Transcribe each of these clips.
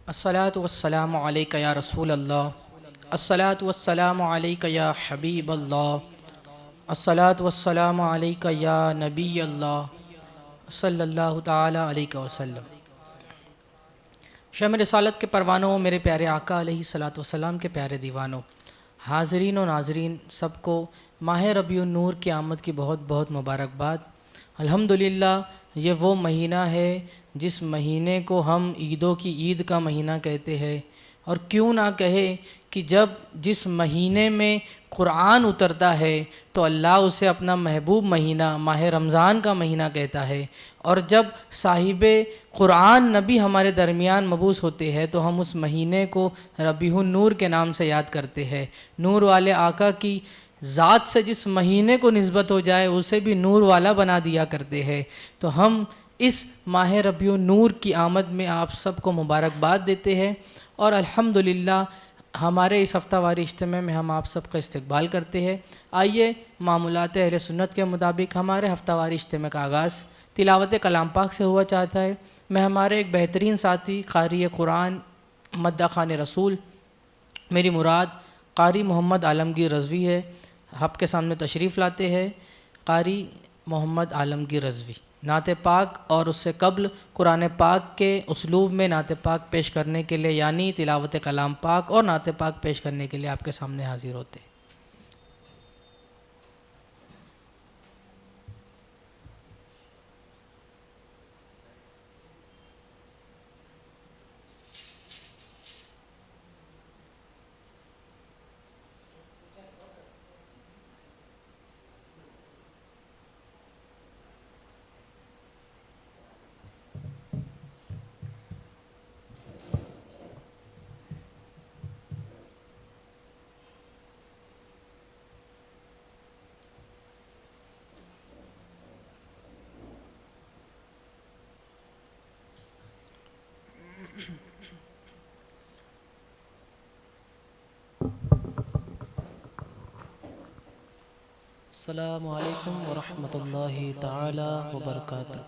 الصلاۃ والسلام علیک یا رسول اللہ، الصلاۃ والسلام علیک یا حبیب اللہ، الصلاۃ والسلام علیک یا نبی اللہ صلی اللہ تعالی علیہ وسلم۔ شمع رسالت کے پروانوں، میرے پیارے آقا علیہ الصلاۃ والسلام کے پیارے دیوانوں، حاضرین و ناظرین سب کو ماہ ربیع النور کی آمد کی بہت بہت مبارکباد۔ الحمدللہ یہ وہ مہینہ ہے جس مہینے کو ہم عیدوں کی عید کا مہینہ کہتے ہیں، اور کیوں نہ کہے کہ جس مہینے میں قرآن اترتا ہے تو اللہ اسے اپنا محبوب مہینہ ماہ رمضان کا مہینہ کہتا ہے، اور جب صاحب قرآن نبی ہمارے درمیان مبعوث ہوتے ہیں تو ہم اس مہینے کو ربیع النور کے نام سے یاد کرتے ہیں۔ نور والے آقا کی ذات سے جس مہینے کو نسبت ہو جائے اسے بھی نور والا بنا دیا کرتے ہیں، تو ہم اس ماہ ربیع النور کی آمد میں آپ سب کو مبارکباد دیتے ہیں، اور الحمدللہ ہمارے اس ہفتہ واری اجتماع میں ہم آپ سب کا استقبال کرتے ہیں۔ آئیے معمولات اہل سنت کے مطابق ہمارے ہفتہ واری اجتماع کا آغاز تلاوت کلام پاک سے ہوا چاہتا ہے۔ میں ہمارے ایک بہترین ساتھی قاری قرآن مداح خان رسول، میری مراد قاری محمد عالمگیر رضوی ہے، آپ کے سامنے تشریف لاتے ہیں۔ قاری محمد عالمگیر رضوی نعت پاک اور اس سے قبل قرآن پاک کے اسلوب میں نعت پاک پیش کرنے کے لیے، یعنی تلاوت کلام پاک اور نعت پاک پیش کرنے کے لیے آپ کے سامنے حاضر ہوتے ہیں۔ السلام علیکم ورحمۃ اللہ تعالی وبرکاتہ۔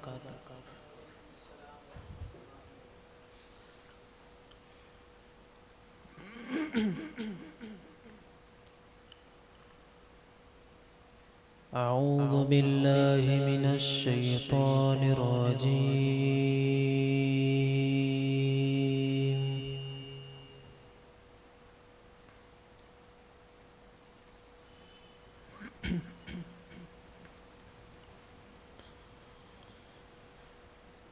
اعوذ باللہ من الشیطان الرجیم۔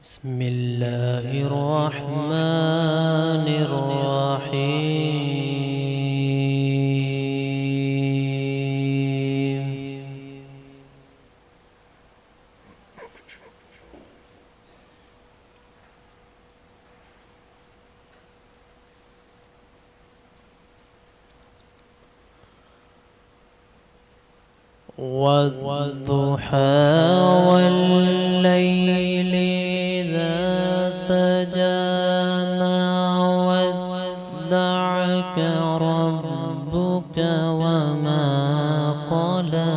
بسم اللہ الرحمن الرحیم۔ والضحى والليل إذا سجى ما ودعك ربك وما قلى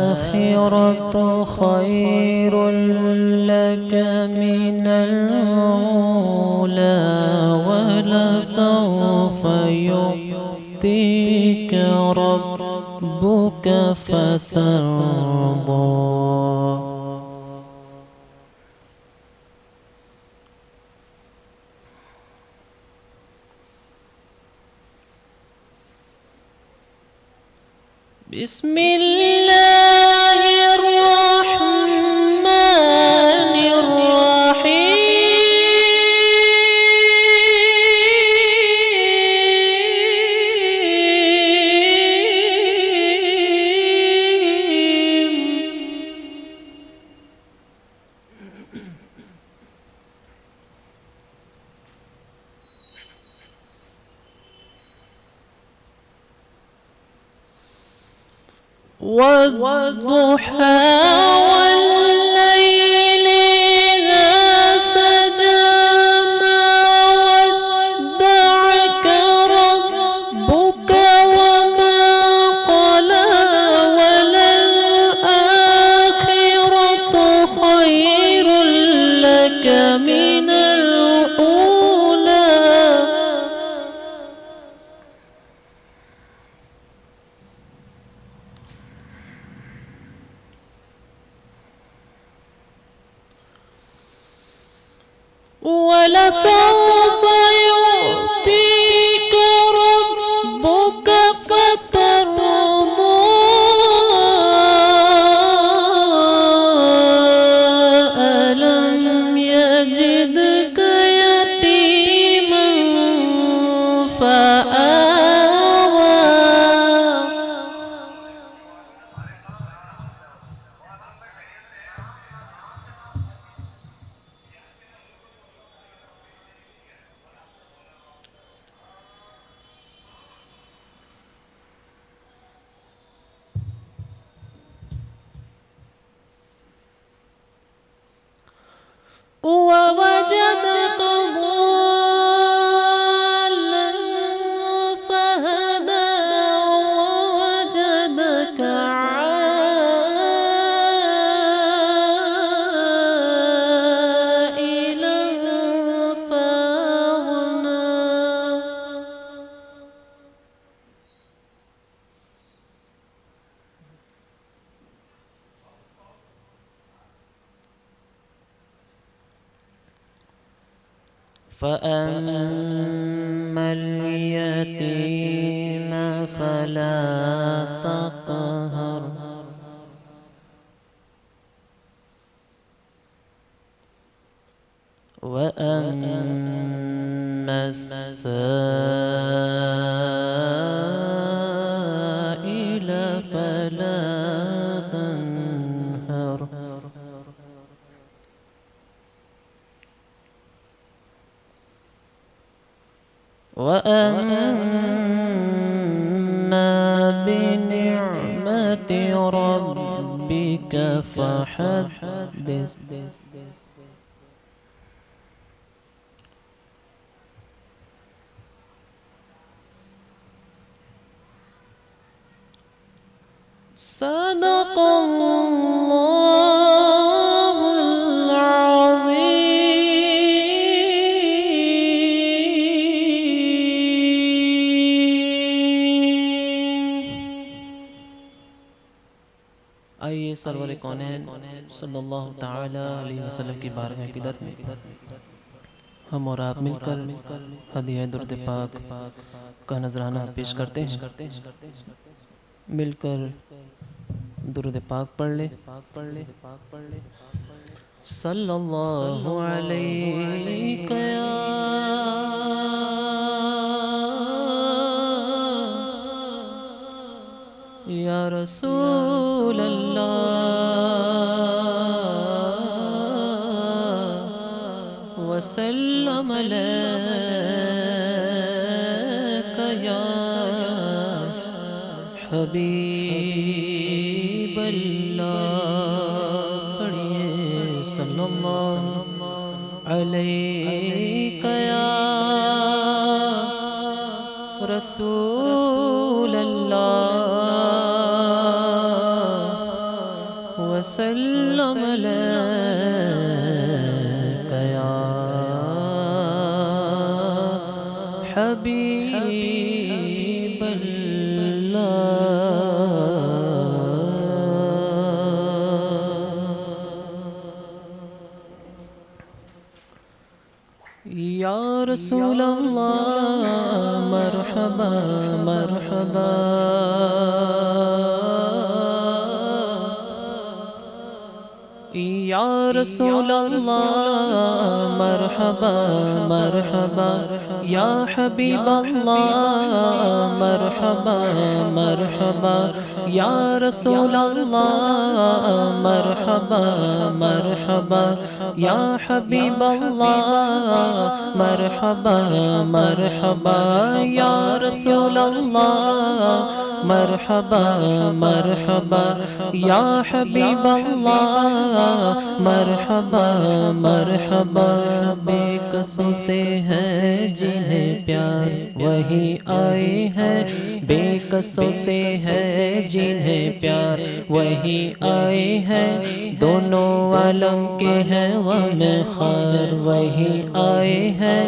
وللآخرة خير لك من الأولى ولسوف يعطيك ربك فترضى۔ بسم اللہ الرحمن الرحیم۔ والضحى والليل إذا سجى ما ودعك ربك ووجدك ضالا فهدى ووجدك عائلا فأغنى فأما اليتيم فلا تقهر وأما السائل فلا تنهر وأما بنعمة ربك فحدث صدق الله آئیے سرور کونین صلی اللہ تعالی علیہ وسلم کی بارگاہ عقیدت میں ہم اور آپ مل کر ہدیہ درود پاک کا نذرانہ پیش کرتے ہیں. مل کر درود پاک پڑھ لے. صلی اللہ علیہ یا رسول اللہ وسلم علیک یا حبیب اللہ. پڑھئے صلی اللہ علیک یا رسول اللہ وسلم علیک یا حبیب یا رسول اللہ مرحبا مرحبا یا رسول اللہ مرحبا مرحبا یا حبیب اللہ مرحبا مرحبا یا رسول اللہ مرحبا مرحبا یا حبیب اللہ مرحبا مرحبا یا رسول اللہ مرحبا مرحبا یا حبیب اللہ مرحبا مرحبا. بے کسوں سے ہے جنہیں پیار وہی آئے ہیں بے کسوں سے ہے جنہیں پیار وہی آئے ہیں دونوں عالم کے ہیں غم خار وہی آئے ہیں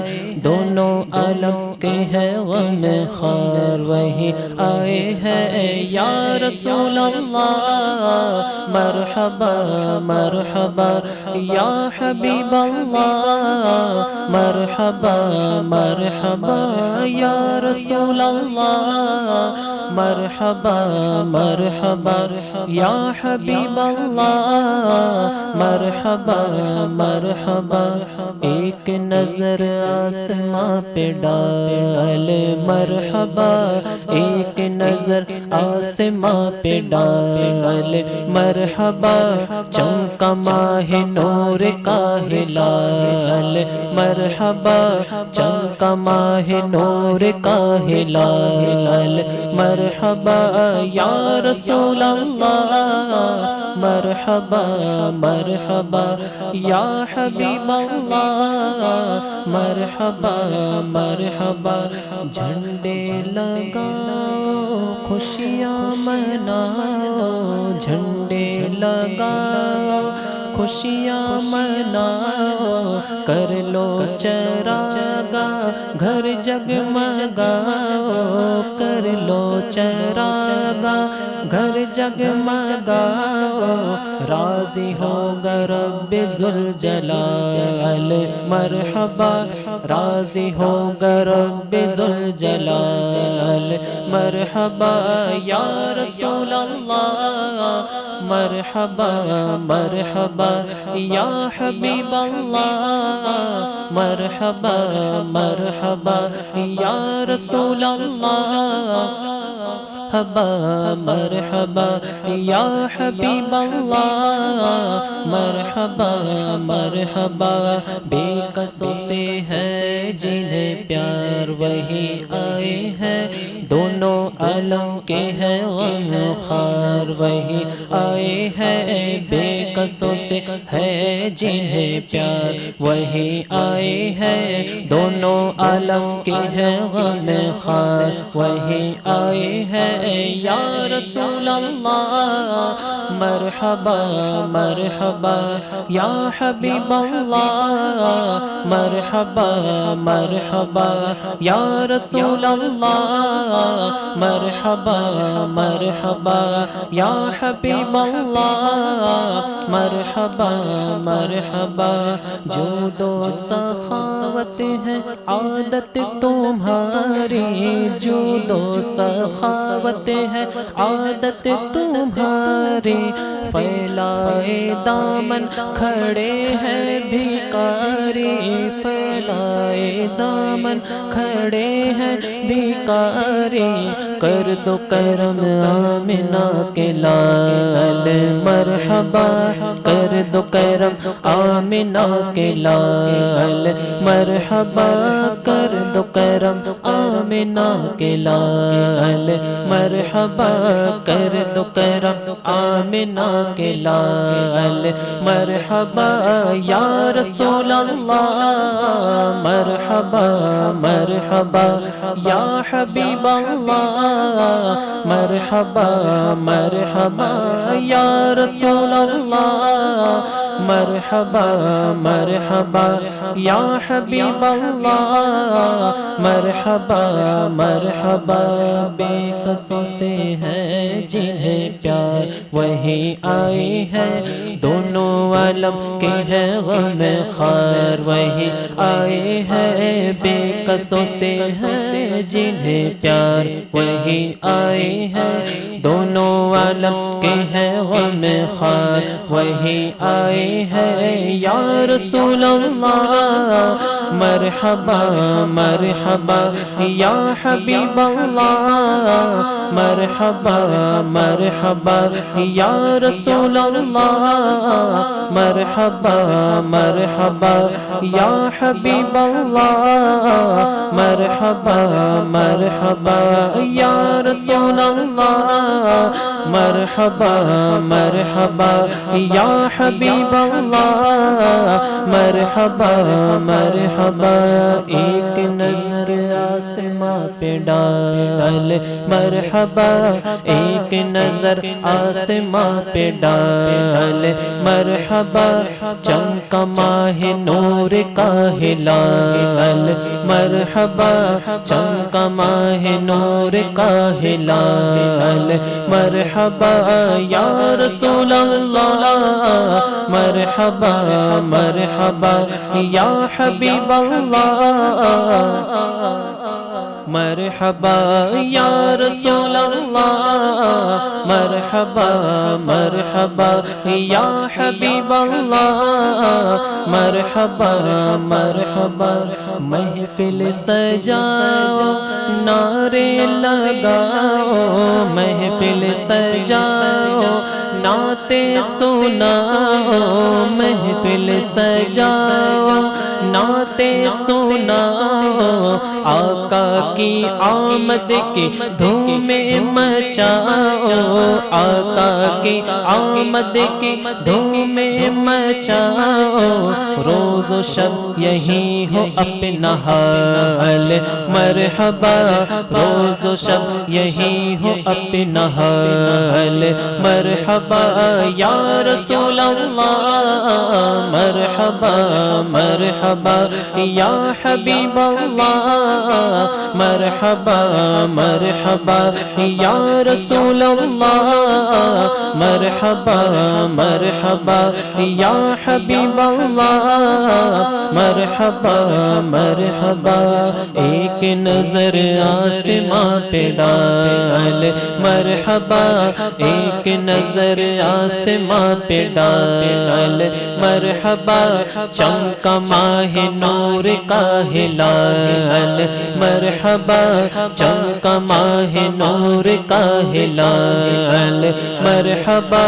دونوں عالم کے ہیں غم خار وہی آئے ہیں یا رسول اللہ مرحبا مرحبا یا حبیب اللہ مرحبا مرحبا یا رسول اللہ مرحبا مرحبا یا حبیب اللہ مرحبا مرحبا ایک نظر آسماں پہ ڈال مرحبا ایک نظر آسماں پہ ڈال مرحبا چمکا ماہ نور کا ہلال مرحبا چمکا ماہ نور کا ہلال مرحبا یا رسول اللہ مرحبا مرحبا یا حبیب اللہ مرحبا مرحبا جھنڈے لگاؤ خوشیاں مناؤ جھنڈے لگاؤ خوشیاں مناؤ کر لو چراغا گھر جگمگاؤ کر لو چراغا گھر جگمگاؤ راضی ہوگا رب ذوالجلال مرحبا راضی ہوگا رب ذوالجلال مرحبا یا رسول اللہ مرحبا مرحبا یا حبیب اللہ مرحبا مرحبا یا رسول اللہ مرحبا مرحبا یا حبیب اللہ مرحبا مرحبا بے کسوں سے ہے جنہیں پیار وہی آئے ہیں دونوں عالم کے ہیں غم خوار وہی آئے ہیں بے کسوں سے ہے جنہیں پیار وہی آئے ہیں دونوں عالم کے ہیں غم خوار وہی آئے ہیں یا رسول اللہ مرحبا مرحبا یا حبیب اللہ مرحبا مرحبا یا رسول اللہ مرحبا مرحبا یا حبیب اللہ مرحبا مرحبا جود و سخاوت ہے عادت تمہاری جود و سخاوت ہے عادت تمہاری پھیلائے دامن کھڑے ہیں بھکاری پھیلائے دامن کھڑے ہیں بھکاری کر دو کرم آمنہ کے لال مرحبا کر دو کرم آمنہ کے لال مرحبا کر دو کرم آمنہ کے لال مرحبا کر دو کرم آمنہ کے لال مرحبا یا رسول اللہ مرحبا مرحبا یا حبیب اللہ مرحبا مرحبا یا رسول اللہ مرحبا مرحبا یا حبیب اللہ مرحبا مرحبا بے کسوں سے ہے جنہیں پیار وہی آئے ہیں دونوں عالم کے ہیں غم خوار وہی آئے ہیں بے کسوں سے ہے جنہیں پیار وہی آئے ہیں دونوں عالم کے ہیں غم خوار وہی آئے ہیں یا رسول اللہ مرحبا مرحبا یا حبیب اللہ مرحبا مرحبا یا رسول اللہ مرحبا مرحبا یا حبیب اللہ مرحبا مرحبا یا رسول اللہ مرحبا مرحبا یا حبیب اللہ مرحبا مرحبا ایک نظر آسماں پہ ڈال مرحبا ایک نظر آسماں پہ ڈال مرحبا چمکا ماہ نور کا ہلال مرحبا چمکا ماہ نور کا ہلال مرحبا یا رسول اللہ مرحبا مرحبا یا حبیب اللہ مرحبا یا رسول اللہ مرحبا مرحبا یا حبیب اللہ مرحبا مرحبا محفل سجاؤ نعرے لگاؤ محفل سجاؤ نعتیں سناؤ محفل سجاؤ نعتیں سناؤ آقا کی آمد کی دھومیں مچاؤ آقا کی آمد کی دھومیں مچاؤ روز و شب یہی ہو اپنا حال مرحبا روز و شب یہی ہو اپنا حال مرحبا یا رسول اللہ مرحبا مرحبا یا حبیب اللہ مرحبا مرحبا یا رسول اللہ مرحبا مرحبا یا حبیب اللہ مرحبا مرحبا ایک نظر آسماں پہ ڈال مرحبا ایک نظر آسماں پہ ڈال مرحبا چمکا ماہ نور کا ہلال مرحبا چمکا ماہ نور کا ہلال مرحبا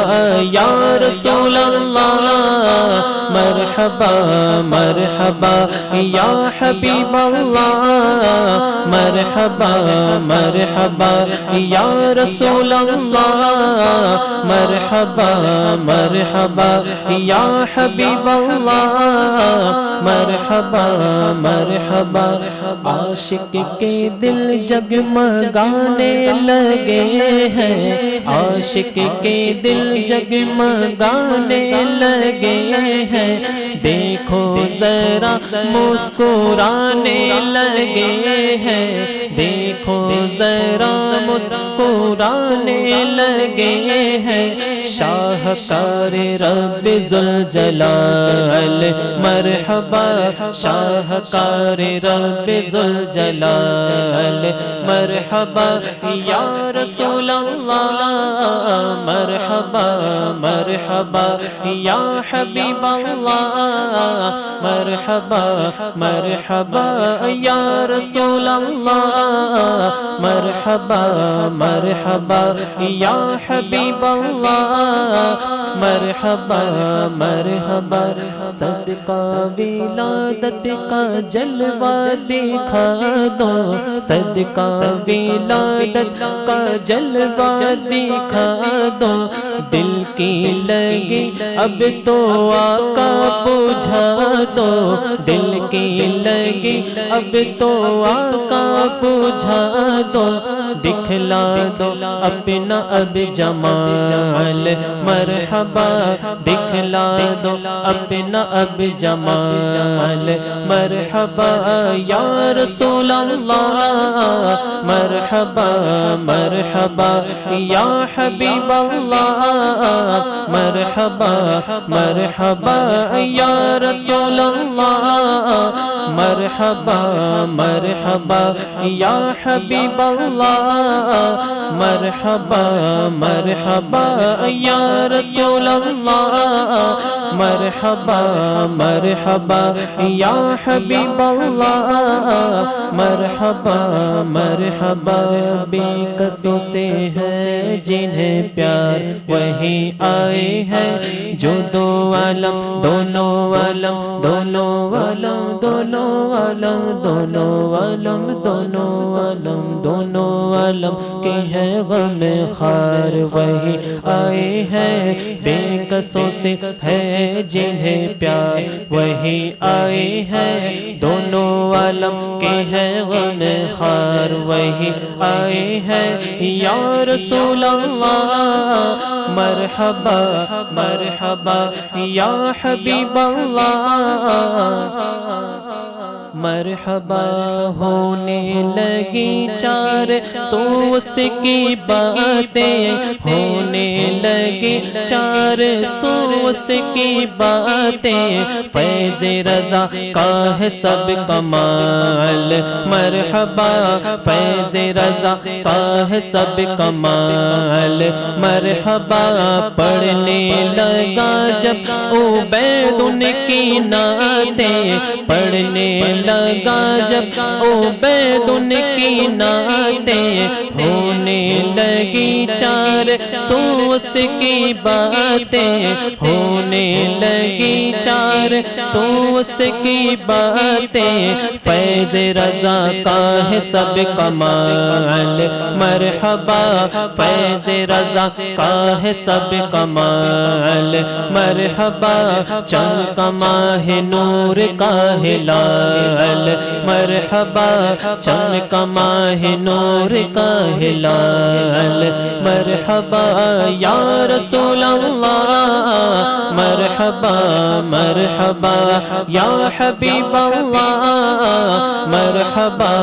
یا رسول اللہ مرحبا مرحبا یا حبیب اللہ مرحبا مرحبا یا رسول اللہ مرحبا مرحبا یا حبیب اللہ مرحبا مرحبا عاشق کے دل جگمگانے لگے ہیں عاشق کے دل جگمگانے لگے ہیں دیکھو ذرا مسکرانے لگے ہیں دیکھو ذرا مسکرانے لگے ہیں شاہکار رب ذوالجلال مرحبا شاہکار رب ذوالجلال مرحبا یا رسول اللہ مرحبا مرحبا یا حبیب اللہ مرحبا مرحبا یا رسول اللہ مرحبا مرحبا یا حبیب اللہ مرحبا مرحبا صدقہ ولادت کا جلوہ دکھا دو صدقہ ولادت کا جلوہ دکھا دو دل کی لگی اب تو آقا بجھا دو دل کی لگی اب تو آقا بجھا دو دکھلا دو اپنا اب جمال مرحبا دکھلا دو اپنا اب جمال مرحبا یا رسول اللہ مرحبا مرحبا یا حبیب اللہ مرحبا مرحبا یا رسول اللہ مرحبا مرحبا یا حبیب اللہ مرحبا مرحبا یا رسول اللہ مرحبا مرحبا یا حبیب اللہ مرحبا مرحبا بے کسوں سے ہے جنہیں پیار وہی آئے ہیں جو دو عالم دونوں عالم دونوں عالم دونوں عالم دونوں عالم دونوں عالم دونوں عالم کے ہیں غم خار وہی آئے ہیں بے کسوں سے ہے جنہیں پیار وہی آئے ہیں دونوں عالم کے ہیں غم خار وہی آئے ہیں یا رسول اللہ مرحبا مرحبا یا حبیب اللہ مرحبا ہونے لگی چار سو اس کی باتیں، ہونے لگی چار سو اس کی باتیں، فیض رضا کا ہے سب کمال، مرحبا فیض رضا کا ہے سب کمال، مرحبا پڑھنے لگا جب عبید ان کی نعتیں، پڑھنے لگا جب عبید ان کی نعتیں، ہونے لگی چار سو اس کی باتیں، ہونے لگی چار سو اس کی باتیں، فیض رضا کا ہے سب کمال، مرحبا فیض رضا کا ہے سب کمال، مرحبا چمکا ماہ نور کا ہلال، مرحبا چمکا ماہ نور کا ہلال، مرحبا یا رسول اللہ، مرحبا مرحبا یا حبیب اللہ، مرحبا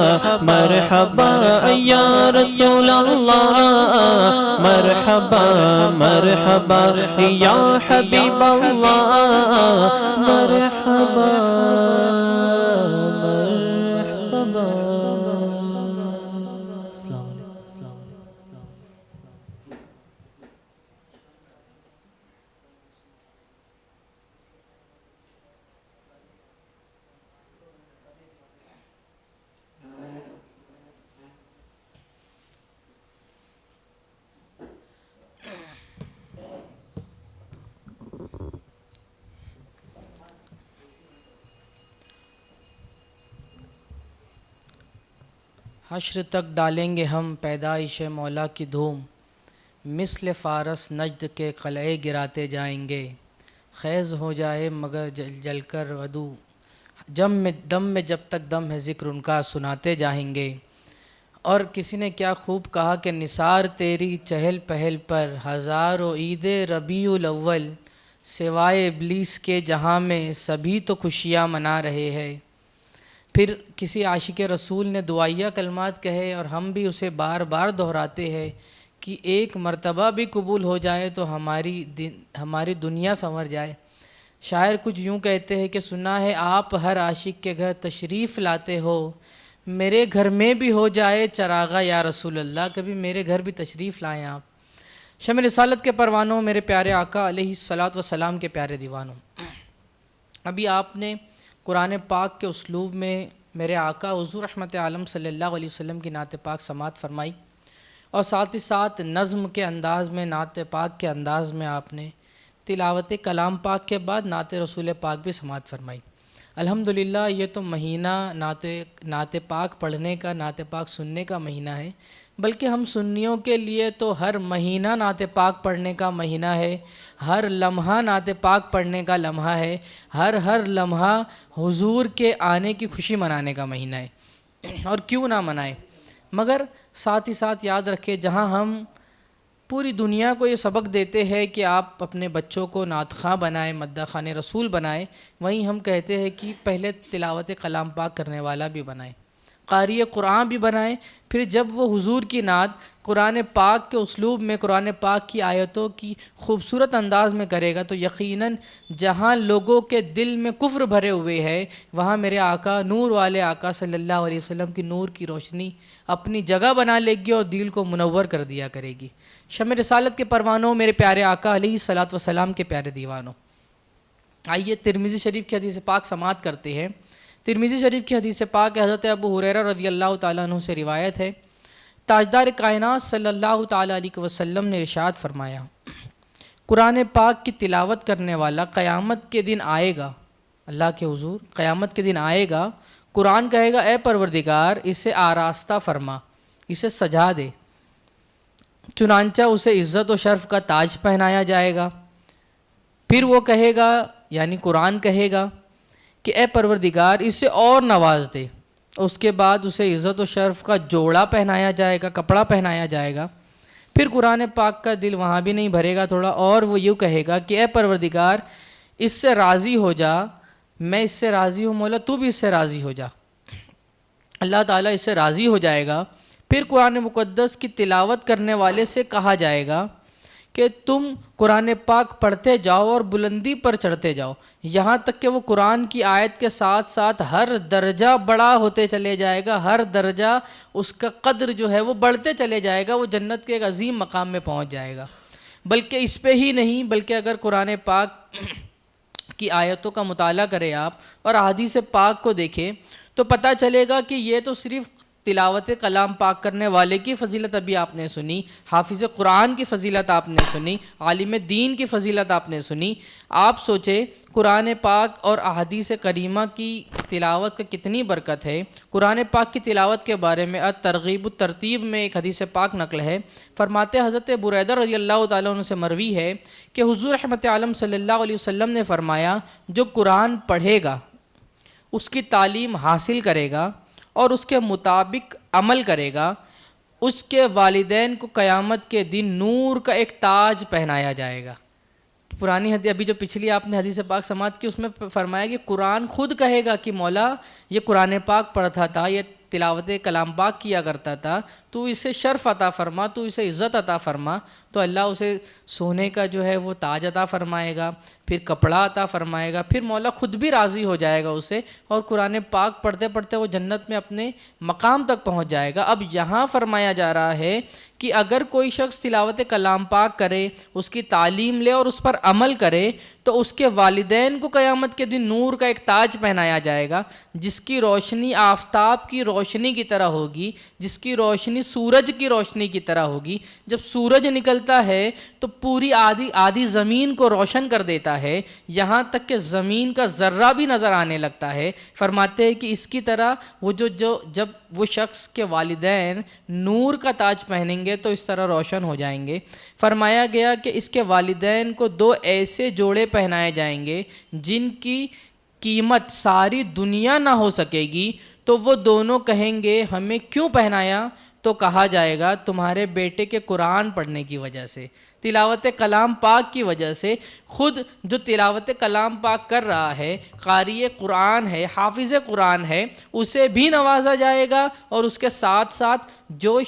مرحبا یا رسول اللہ، مرحبا مرحبا یا حبیب اللہ، مرحبا مرحبا۔ السلام علیکم، السلام علیکم۔ حشر تک ڈالیں گے ہم پیدائش مولا کی دھوم، مثل فارس نجد کے قلعے گراتے جائیں گے، خیز ہو جائے مگر جل جل کر عدو، دم میں جب تک دم ہے ذکر ان کا سناتے جائیں گے۔ اور کسی نے کیا خوب کہا کہ نثار تیری چہل پہل پر ہزاروں عید ربیع الاول، سوائے ابلیس کے جہاں میں سبھی تو خوشیاں منا رہے ہیں۔ پھر کسی عاشق رسول نے دعائیہ کلمات کہے اور ہم بھی اسے بار بار دہراتے ہیں کہ ایک مرتبہ بھی قبول ہو جائے تو ہماری دنیا سنور جائے۔ شاعر کچھ یوں کہتے ہیں کہ سنا ہے آپ ہر عاشق کے گھر تشریف لاتے ہو، میرے گھر میں بھی ہو جائے چراغا یا رسول اللہ، کبھی میرے گھر بھی تشریف لائیں آپ۔ شمع رسالت کے پروانوں، میرے پیارے آقا علیہ الصلاۃ والسلام کے پیارے دیوانوں، ابھی آپ نے قرآن پاک کے اسلوب میں میرے آقا حضور رحمت عالم صلی اللہ علیہ وسلم کی نعت پاک سماعت فرمائی، اور ساتھ ہی ساتھ نظم کے انداز میں، نعت پاک کے انداز میں آپ نے تلاوت کلام پاک کے بعد نعت رسول پاک بھی سماعت فرمائی۔ الحمدللہ یہ تو مہینہ نعت پاک پڑھنے کا، نعت پاک سننے کا مہینہ ہے، بلکہ ہم سنیوں کے لیے تو ہر مہینہ نعت پاک پڑھنے کا مہینہ ہے، ہر لمحہ نعت پاک پڑھنے کا لمحہ ہے، ہر لمحہ حضور کے آنے کی خوشی منانے کا مہینہ ہے، اور کیوں نہ منائے، مگر ساتھ ہی ساتھ یاد رکھے جہاں ہم پوری دنیا کو یہ سبق دیتے ہیں کہ آپ اپنے بچوں کو نعت خواں بنائیں، مداح خوان رسول بنائیں، وہیں ہم کہتے ہیں کہ پہلے تلاوت کلام پاک کرنے والا بھی بنائیں، قاری قرآن بھی بنائیں، پھر جب وہ حضور کی نعت قرآن پاک کے اسلوب میں، قرآن پاک کی آیتوں کی خوبصورت انداز میں کرے گا تو یقیناً جہاں لوگوں کے دل میں کفر بھرے ہوئے ہے، وہاں میرے آقا، نور والے آقا صلی اللہ علیہ وسلم کی نور کی روشنی اپنی جگہ بنا لے گی اور دل کو منور کر دیا کرے گی۔ شمع رسالت کے پروانوں، میرے پیارے آقا علیہ الصلاۃ والسلام کے پیارے دیوانوں، آئیے ترمذی شریف کی حدیث پاک سماعت کرتے ہیں۔ ترمذی شریف کی حدیث پاک حضرت ابو ہریرہ رضی اللہ تعالیٰ عنہ سے روایت ہے، تاجدار کائنات صلی اللہ تعالیٰ علیہ وسلم نے ارشاد فرمایا، قرآن پاک کی تلاوت کرنے والا قیامت کے دن آئے گا، اللہ کے حضور قیامت کے دن آئے گا، قرآن کہے گا اے پروردگار اسے آراستہ فرما، اسے سجا دے، چنانچہ اسے عزت و شرف کا تاج پہنایا جائے گا۔ پھر وہ کہے گا، یعنی قرآن کہے گا کہ اے پروردگار اسے اور نواز دے، اس کے بعد اسے عزت و شرف کا جوڑا پہنایا جائے گا، کپڑا پہنایا جائے گا۔ پھر قرآن پاک کا دل وہاں بھی نہیں بھرے گا تھوڑا، اور وہ یوں کہے گا کہ اے پروردگار اس سے راضی ہو جا، میں اس سے راضی ہوں مولا، تو بھی اس سے راضی ہو جا۔ اللہ تعالیٰ اس سے راضی ہو جائے گا۔ پھر قرآن مقدس کی تلاوت کرنے والے سے کہا جائے گا کہ تم قرآن پاک پڑھتے جاؤ اور بلندی پر چڑھتے جاؤ، یہاں تک کہ وہ قرآن کی آیت کے ساتھ ساتھ ہر درجہ بڑا ہوتے چلے جائے گا، ہر درجہ اس کا قدر جو ہے وہ بڑھتے چلے جائے گا، وہ جنت کے ایک عظیم مقام میں پہنچ جائے گا۔ بلکہ اس پہ ہی نہیں، بلکہ اگر قرآن پاک کی آیتوں کا مطالعہ کرے آپ اور احادیث پاک کو دیکھیں تو پتہ چلے گا کہ یہ تو صرف تلاوت کلام پاک کرنے والے کی فضیلت ابھی آپ نے سنی، حافظ قرآن کی فضیلت آپ نے سنی، عالم دین کی فضیلت آپ نے سنی۔ آپ سوچیں قرآن پاک اور احادیث کریمہ کی تلاوت کا کتنی برکت ہے۔ قرآن پاک کی تلاوت کے بارے میں ترغیب الترتیب میں ایک حدیث پاک نقل ہے، فرماتے حضرت بریدہ رضی اللہ تعالیٰ عنہ سے مروی ہے کہ حضور رحمت عالم صلی اللہ علیہ وسلم نے فرمایا، جو قرآن پڑھے گا، اس کی تعلیم حاصل کرے گا اور اس کے مطابق عمل کرے گا، اس کے والدین کو قیامت کے دن نور کا ایک تاج پہنایا جائے گا۔ پرانی حدیث، ابھی جو پچھلی آپ نے حدیث پاک سماعت کی، اس میں فرمایا کہ قرآن خود کہے گا کہ مولا یہ قرآن پاک پڑھتا تھا، یہ تلاوت کلام پاک کیا کرتا تھا، تو اسے شرف عطا فرما، تو اسے عزت عطا فرما، تو اللہ اسے سونے کا جو ہے وہ تاج عطا فرمائے گا، پھر کپڑا عطا فرمائے گا، پھر مولا خود بھی راضی ہو جائے گا اسے، اور قرآن پاک پڑھتے پڑھتے وہ جنت میں اپنے مقام تک پہنچ جائے گا۔ اب یہاں فرمایا جا رہا ہے کہ اگر کوئی شخص تلاوت کلام پاک کرے، اس کی تعلیم لے اور اس پر عمل کرے، تو اس کے والدین کو قیامت کے دن نور کا ایک تاج پہنایا جائے گا، جس کی روشنی آفتاب کی روشنی کی طرح ہوگی، جس کی روشنی سورج کی روشنی کی طرح ہوگی۔ جب سورج نکلتا ہے تو پوری آدھی زمین کو روشن کر دیتا ہے، یہاں تک کہ زمین کا ذرہ بھی نظر آنے لگتا ہے۔ فرماتے ہیں کہ اس کی طرح وہ جب وہ شخص کے والدین نور کا تاج پہنیں گے تو اس طرح روشن ہو جائیں گے۔ فرمایا گیا کہ اس کے والدین کو 2 ایسے جوڑے پہنائے جائیں گے جن کی قیمت ساری دنیا نہ ہو سکے گی، تو وہ دونوں کہیں گے ہمیں کیوں پہنایا؟ تو کہا جائے گا تمہارے بیٹے کے قرآن پڑھنے کی وجہ سے، تلاوت کلام پاک کی وجہ سے۔ خود جو تلاوت کلام پاک کر رہا ہے، قاری قرآن ہے، حافظ قرآن ہے، اسے بھی نوازا جائے گا، اور اس کے ساتھ ساتھ جو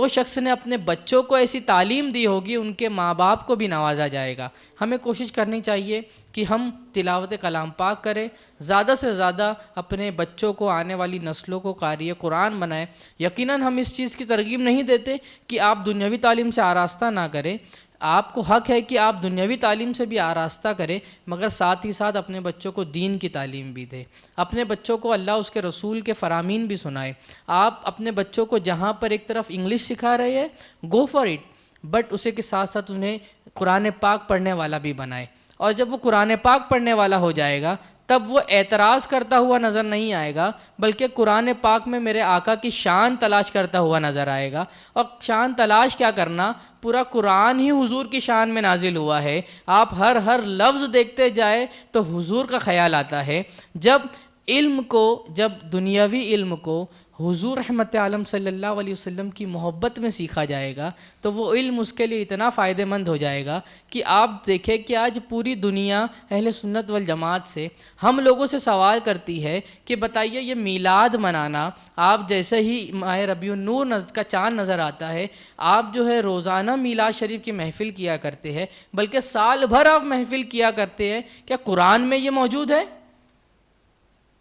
شخص نے اپنے بچوں کو ایسی تعلیم دی ہوگی، ان کے ماں باپ کو بھی نوازا جائے گا۔ ہمیں کوشش کرنی چاہیے کہ ہم تلاوت کلام پاک کریں، زیادہ سے زیادہ اپنے بچوں کو، آنے والی نسلوں کو قاری قرآن بنائیں۔ یقیناً ہم اس چیز کی ترغیب نہیں دیتے کہ آپ دنیاوی تعلیم سے آراستہ نہ کریں، آپ کو حق ہے کہ آپ دنیاوی تعلیم سے بھی آراستہ کریں، مگر ساتھ ہی ساتھ اپنے بچوں کو دین کی تعلیم بھی دیں، اپنے بچوں کو اللہ اس کے رسول کے فرامین بھی سنائیں۔ آپ اپنے بچوں کو جہاں پر ایک طرف انگلش سکھا رہے ہیں، گو فار اٹ، بٹ اسے کے ساتھ ساتھ انہیں قرآن پاک پڑھنے والا بھی بنائیں، اور جب وہ قرآن پاک پڑھنے والا ہو جائے گا تب وہ اعتراض کرتا ہوا نظر نہیں آئے گا، بلکہ قرآن پاک میں میرے آقا کی شان تلاش کرتا ہوا نظر آئے گا۔ اور شان تلاش کیا کرنا، پورا قرآن ہی حضور کی شان میں نازل ہوا ہے، آپ ہر لفظ دیکھتے جائے تو حضور کا خیال آتا ہے۔ جب دنیاوی علم کو حضور رحمت عالم صلی اللہ علیہ وسلم کی محبت میں سیکھا جائے گا تو وہ علم اس کے لیے اتنا فائدہ مند ہو جائے گا کہ آپ دیکھیں کہ آج پوری دنیا اہل سنت والجماعت سے ہم لوگوں سے سوال کرتی ہے کہ بتائیے یہ میلاد منانا، آپ جیسے ہی ماہ ربیع النور کا چاند نظر آتا ہے آپ جو ہے روزانہ میلاد شریف کی محفل کیا کرتے ہیں، بلکہ سال بھر آپ محفل کیا کرتے ہیں، کیا قرآن میں یہ موجود ہے؟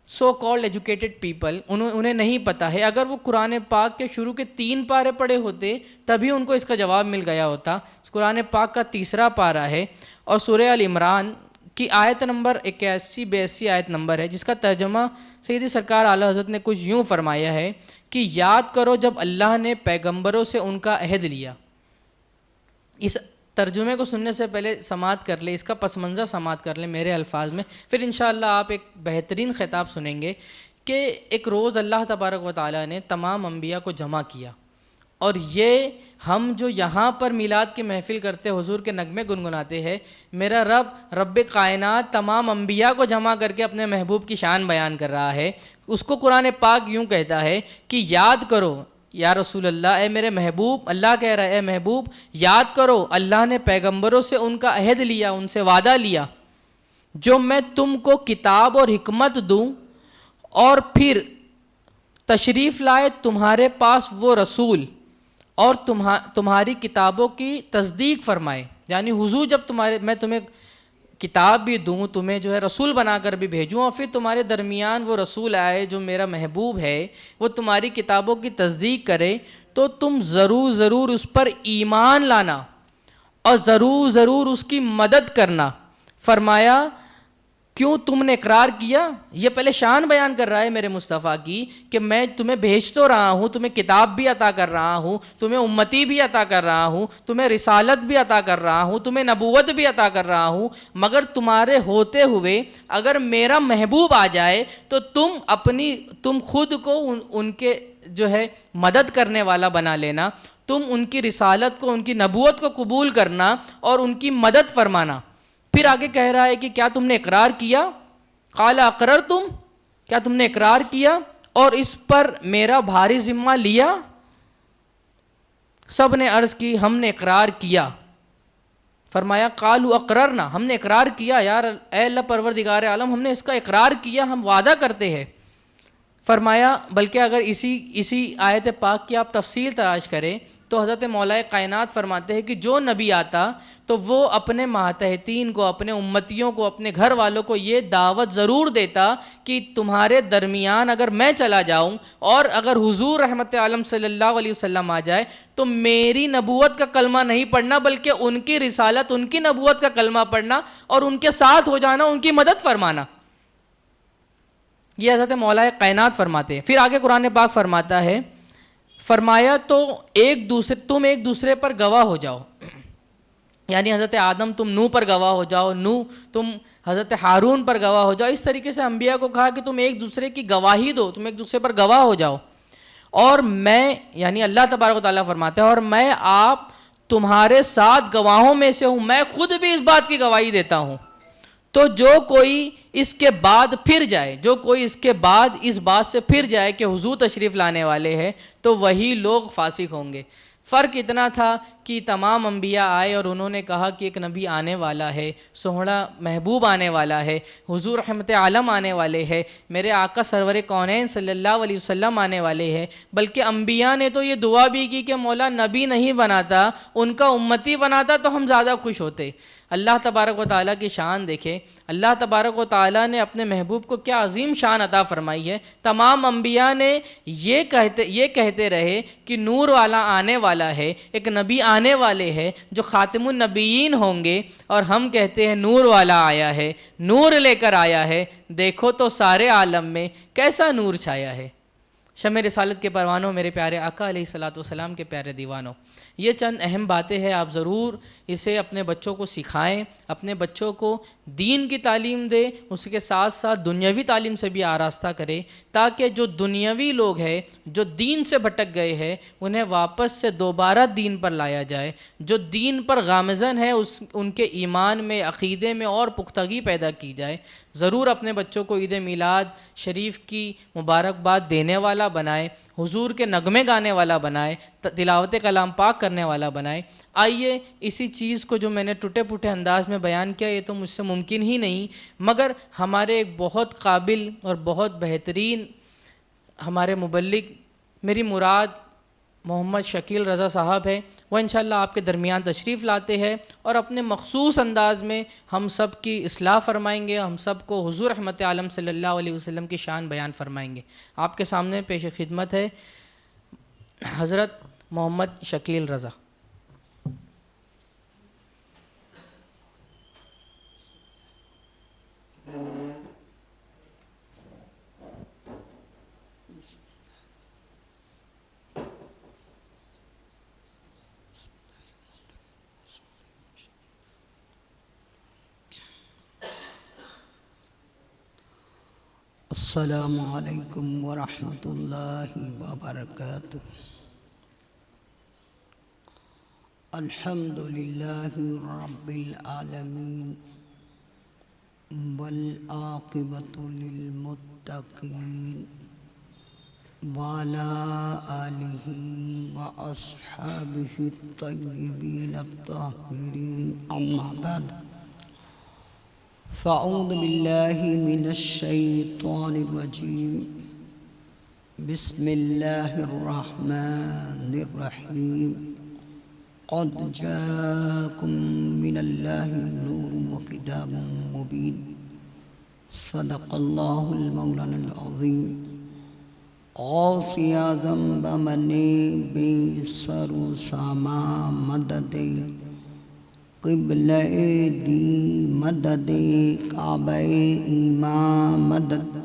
سو کالڈ ایجوکیٹڈ پیپل، انہیں نہیں پتہ ہے۔ اگر وہ قرآن پاک کے شروع کے 3 پارے پڑھے ہوتے تبھی ان کو اس کا جواب مل گیا ہوتا۔ قرآن پاک کا 3 پارہ ہے، اور سورہ ال عمران کی آیت نمبر 81-82 آیت نمبر ہے، جس کا ترجمہ سیدی سرکار اعلیٰ حضرت نے کچھ یوں فرمایا ہے کہ یاد کرو جب اللہ نے پیغمبروں سے ان کا عہد لیا۔ اس ترجمے کو سننے سے پہلے سماعت کر لیں، اس کا پس منظر سماعت کر لیں میرے الفاظ میں، پھر انشاءاللہ آپ ایک بہترین خطاب سنیں گے کہ ایک روز اللہ تبارک و تعالیٰ نے تمام انبیاء کو جمع کیا، اور یہ ہم جو یہاں پر میلاد کی محفل کرتے حضور کے نغمے گنگناتے ہیں، میرا رب کائنات تمام انبیاء کو جمع کر کے اپنے محبوب کی شان بیان کر رہا ہے۔ اس کو قرآن پاک یوں کہتا ہے کہ یاد کرو یا رسول اللہ، اے میرے محبوب، اللہ کہہ رہا ہے اے محبوب یاد کرو اللہ نے پیغمبروں سے ان کا عہد لیا، ان سے وعدہ لیا، جو میں تم کو کتاب اور حکمت دوں، اور پھر تشریف لائے تمہارے پاس وہ رسول اور تمہاری کتابوں کی تصدیق فرمائے. یعنی حضور جب میں تمہیں کتاب بھی دوں, تمہیں جو ہے رسول بنا کر بھی بھیجوں, اور پھر تمہارے درمیان وہ رسول آئے جو میرا محبوب ہے, وہ تمہاری کتابوں کی تصدیق کرے, تو تم ضرور اس پر ایمان لانا اور ضرور اس کی مدد کرنا. فرمایا کیوں تم نے اقرار کیا؟ یہ پہلے شان بیان کر رہا ہے میرے مصطفیٰ کی کہ میں تمہیں بھیج تو رہا ہوں, تمہیں کتاب بھی عطا کر رہا ہوں, تمہیں امتی بھی عطا کر رہا ہوں, تمہیں رسالت بھی عطا کر رہا ہوں, تمہیں نبوت بھی عطا کر رہا ہوں, مگر تمہارے ہوتے ہوئے اگر میرا محبوب آ جائے تو تم خود کو ان کے جو ہے مدد کرنے والا بنا لینا, تم ان کی رسالت کو, ان کی نبوت کو قبول کرنا اور ان کی مدد فرمانا. پھر آگے کہہ رہا ہے کہ کیا تم نے اقرار کیا؟ قال اقررتم, کیا تم نے اقرار کیا اور اس پر میرا بھاری ذمہ لیا؟ سب نے عرض کی ہم نے اقرار کیا. فرمایا قالوا اقررنا, ہم نے اقرار کیا یار, اے اللہ پروردگار عالم, ہم نے اس کا اقرار کیا, ہم وعدہ کرتے ہیں. فرمایا بلکہ اگر اسی آیت پاک کی آپ تفصیل تلاش کریں تو حضرت مولا کائنات فرماتے ہیں کہ جو نبی آتا تو وہ اپنے ماتحتین کو, اپنے امتیوں کو, اپنے گھر والوں کو یہ دعوت ضرور دیتا کہ تمہارے درمیان اگر میں چلا جاؤں اور اگر حضور رحمت عالم صلی اللہ علیہ وسلم آ جائے تو میری نبوت کا کلمہ نہیں پڑھنا بلکہ ان کی رسالت, ان کی نبوت کا کلمہ پڑھنا اور ان کے ساتھ ہو جانا, ان کی مدد فرمانا. یہ حضرت مولا کائنات فرماتے ہیں. پھر آگے قرآن پاک فرماتا ہے, فرمایا تو تم ایک دوسرے پر گواہ ہو جاؤ. یعنی حضرت آدم تم نوح پر گواہ ہو جاؤ, نوح تم حضرت ہارون پر گواہ ہو جاؤ. اس طریقے سے انبیاء کو کہا کہ تم ایک دوسرے کی گواہی دو, تم ایک دوسرے پر گواہ ہو جاؤ. اور میں, یعنی اللہ تبارک و تعالیٰ فرماتا ہے, اور میں آپ تمہارے ساتھ گواہوں میں سے ہوں, میں خود بھی اس بات کی گواہی دیتا ہوں. تو جو کوئی اس کے بعد پھر جائے, جو کوئی اس کے بعد اس بات سے پھر جائے کہ حضور تشریف لانے والے ہیں تو وہی لوگ فاسق ہوں گے. فرق اتنا تھا کہ تمام انبیاء آئے اور انہوں نے کہا کہ ایک نبی آنے والا ہے, سوہنا محبوب آنے والا ہے, حضور رحمت عالم آنے والے ہیں, میرے آقا سرور کونین صلی اللہ علیہ وسلم آنے والے ہیں. بلکہ انبیاء نے تو یہ دعا بھی کی کہ مولا نبی نہیں بناتا, ان کا امتی بناتا تو ہم زیادہ خوش ہوتے. اللہ تبارک و تعالیٰ کی شان دیکھیں, اللہ تبارک و تعالیٰ نے اپنے محبوب کو کیا عظیم شان عطا فرمائی ہے. تمام انبیاء نے یہ کہتے رہے کہ نور والا آنے والا ہے, ایک نبی آنے والے ہیں جو خاتم النبیین ہوں گے, اور ہم کہتے ہیں نور والا آیا ہے, نور لے کر آیا ہے, دیکھو تو سارے عالم میں کیسا نور چھایا ہے. شمع رسالت کے پروانوں, میرے پیارے آقا علیہ الصلوۃ والسلام کے پیارے دیوانوں, یہ چند اہم باتیں ہیں, آپ ضرور اسے اپنے بچوں کو سکھائیں, اپنے بچوں کو دین کی تعلیم دیں, اس کے ساتھ ساتھ دنیاوی تعلیم سے بھی آراستہ کریں, تاکہ جو دنیاوی لوگ ہیں جو دین سے بھٹک گئے ہیں انہیں واپس سے دوبارہ دین پر لایا جائے. جو دین پر گامزن ہے ان کے ایمان میں, عقیدے میں اور پختگی پیدا کی جائے. ضرور اپنے بچوں کو عید میلاد شریف کی مبارکباد دینے والا بنائے, حضور کے نغمے گانے والا بنائے, تلاوت کلام پاک کرنے والا بنائے. آئیے اسی چیز کو جو میں نے ٹوٹے پھوٹے انداز میں بیان کیا, یہ تو مجھ سے ممکن ہی نہیں, مگر ہمارے ایک بہت قابل اور بہت بہترین ہمارے مبلغ, میری مراد محمد شکیل رضا صاحب ہے, وہ انشاءاللہ آپ کے درمیان تشریف لاتے ہیں اور اپنے مخصوص انداز میں ہم سب کی اصلاح فرمائیں گے, ہم سب کو حضور رحمت عالم صلی اللہ علیہ وسلم کی شان بیان فرمائیں گے. آپ کے سامنے پیش خدمت ہے حضرت محمد شکیل رضا. السلام علیکم ورحمۃ اللہ وبرکاتہ. الحمد للہ رب العالمین والعاقبۃ للمتقین وعلی آلہ واصحابہ الطیبین الطاہرین. اما بعد فاعوذ باللہ من الشیطان الرجیم. بسم اللہ الرحمن الرحیم قد جاءکم من اللہ نور وکتاب مبین صدق اللہ المولانا العظیم غوث اعظم بمنے بے سر و ساما مدد قبلہ دی مدد کعبہ ایمان مدد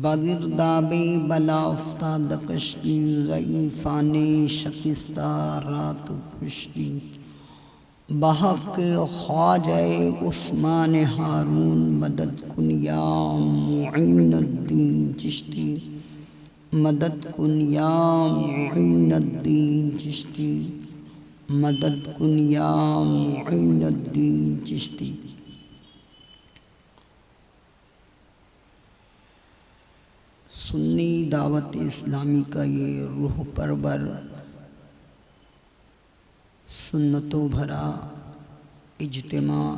بگرداب بلا افتاد کشتی ضعیفان شکستہ رات پشتی بحق خواجہ عثمان ہارون مدد کن یا معین الدین چشتی مدد کن یا معین الدین چشتی مدد کن یا معین الدین چشتی۔ سنی دعوت اسلامی کا یہ روح پرور سنتوں بھرا اجتماع،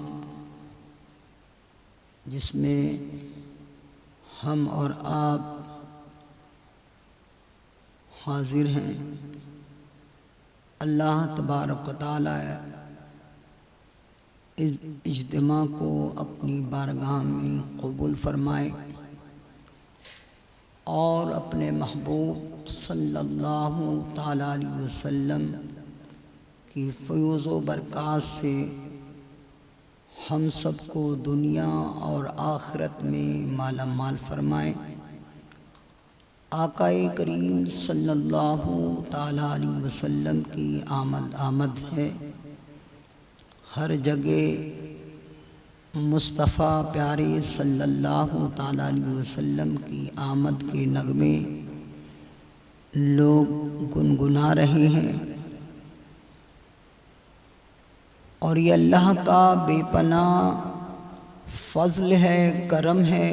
جس میں ہم اور آپ حاضر ہیں، اللہ تبارک و تعالی اس اجتماع کو اپنی بارگاہ میں قبول فرمائے اور اپنے محبوب صلی اللہ تعالی علیہ وسلم کی فیوز و برکات سے ہم سب کو دنیا اور آخرت میں مالا مال فرمائے۔ آقا کریم صلی اللہ تعالی علیہ وسلم کی آمد ہے، ہر جگہ مصطفیٰ پیارے صلی اللہ تعالی علیہ وسلم کی آمد کے نغمے لوگ گنگنا رہے ہیں، اور یہ اللہ کا بے پناہ فضل ہے، کرم ہے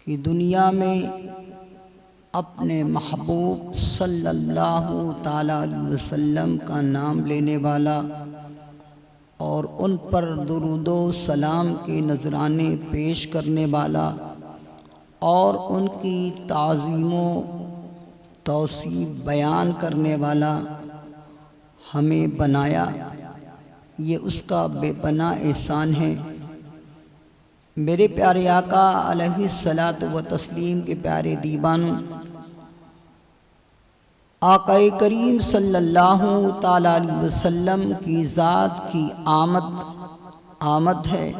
کہ دنیا میں اپنے محبوب صلی اللہ تعالی علیہ وسلم کا نام لینے والا اور ان پر درود و سلام کے نذرانے پیش کرنے والا اور ان کی تعظیم و توصیف بیان کرنے والا ہمیں بنایا، یہ اس کا بے پناہ احسان ہے۔ میرے پیارے آقا علیہ الصلاۃ و تسلیم کے پیارے دیوانوں، آقا کریم صلی اللہ تعالی علیہ وسلم کی ذات کی آمد ہے،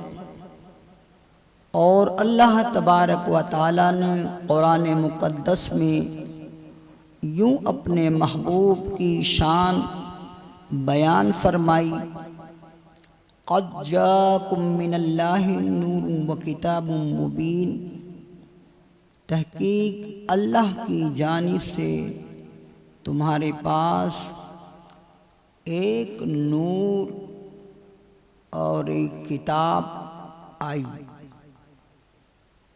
اور اللہ تبارک و تعالی نے قرآن مقدس میں یوں اپنے محبوب کی شان بیان فرمائی، قد جاءکم من اللہ نور و کتاب مبین، تحقیق اللہ کی جانب سے تمہارے پاس ایک نور اور ایک کتاب آئی۔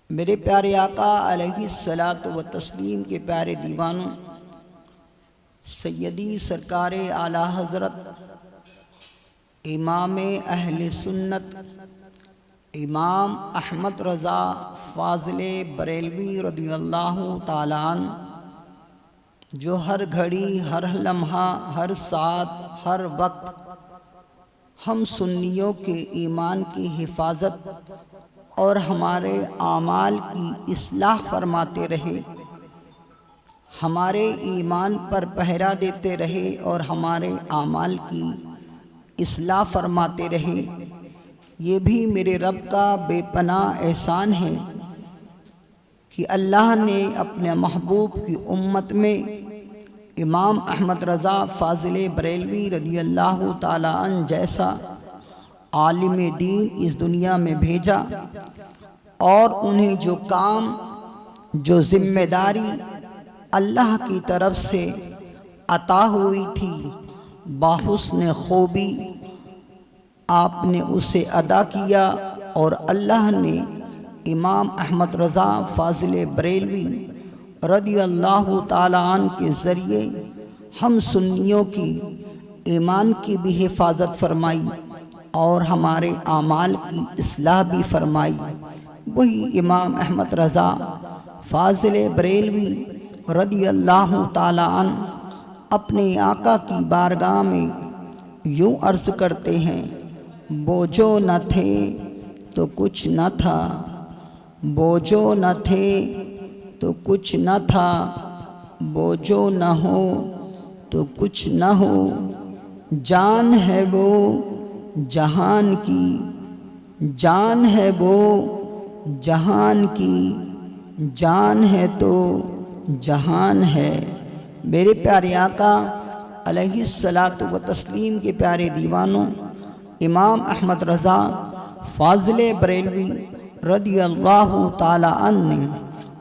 میرے پیارے آقا علیہ الصلاۃ و تسلیم کے پیارے دیوانوں، سیدی سرکار اعلی حضرت امام اہل سنت امام احمد رضا فاضل بریلوی رضی اللہ تعالیٰ عنہ، جو ہر گھڑی، ہر لمحہ، ہر ساعت، ہر وقت ہم سنیوں کے ایمان کی حفاظت اور ہمارے اعمال کی اصلاح فرماتے رہے، ہمارے ایمان پر پہرا دیتے رہے اور ہمارے اعمال کی اصلاح فرماتے رہے، یہ بھی میرے رب کا بے پناہ احسان ہے کہ اللہ نے اپنے محبوب کی امت میں امام احمد رضا فاضل بریلوی رضی اللہ تعالیٰ عنہ جیسا عالم دین اس دنیا میں بھیجا، اور انہیں جو کام، جو ذمہ داری اللہ کی طرف سے عطا ہوئی تھی، بحسن خوبی آپ نے اسے ادا کیا، اور اللہ نے امام احمد رضا فاضل بریلوی رضی اللہ تعالیٰ عنہ کے ذریعے ہم سنیوں کی ایمان کی بھی حفاظت فرمائی اور ہمارے اعمال کی اصلاح بھی فرمائی۔ وہی امام احمد رضا فاضل بریلوی رضی اللہ تعالیٰ عنہ اپنے آقا کی بارگاہ میں یوں عرض کرتے ہیں، بوجھو نہ تھے تو کچھ نہ تھا، بوجھو نہ تھے تو کچھ نہ تھا، بوجھو نہ ہو تو کچھ نہ ہو، جان ہے وہ جہان کی، جان ہے وہ جہان کی، جان ہے تو جہان ہے۔ میرے پیارے آقا علیہ الصلاۃ والتسلیم کے پیارے دیوانوں، امام احمد رضا فاضل بریلوی رضی اللہ تعالی عنہ نے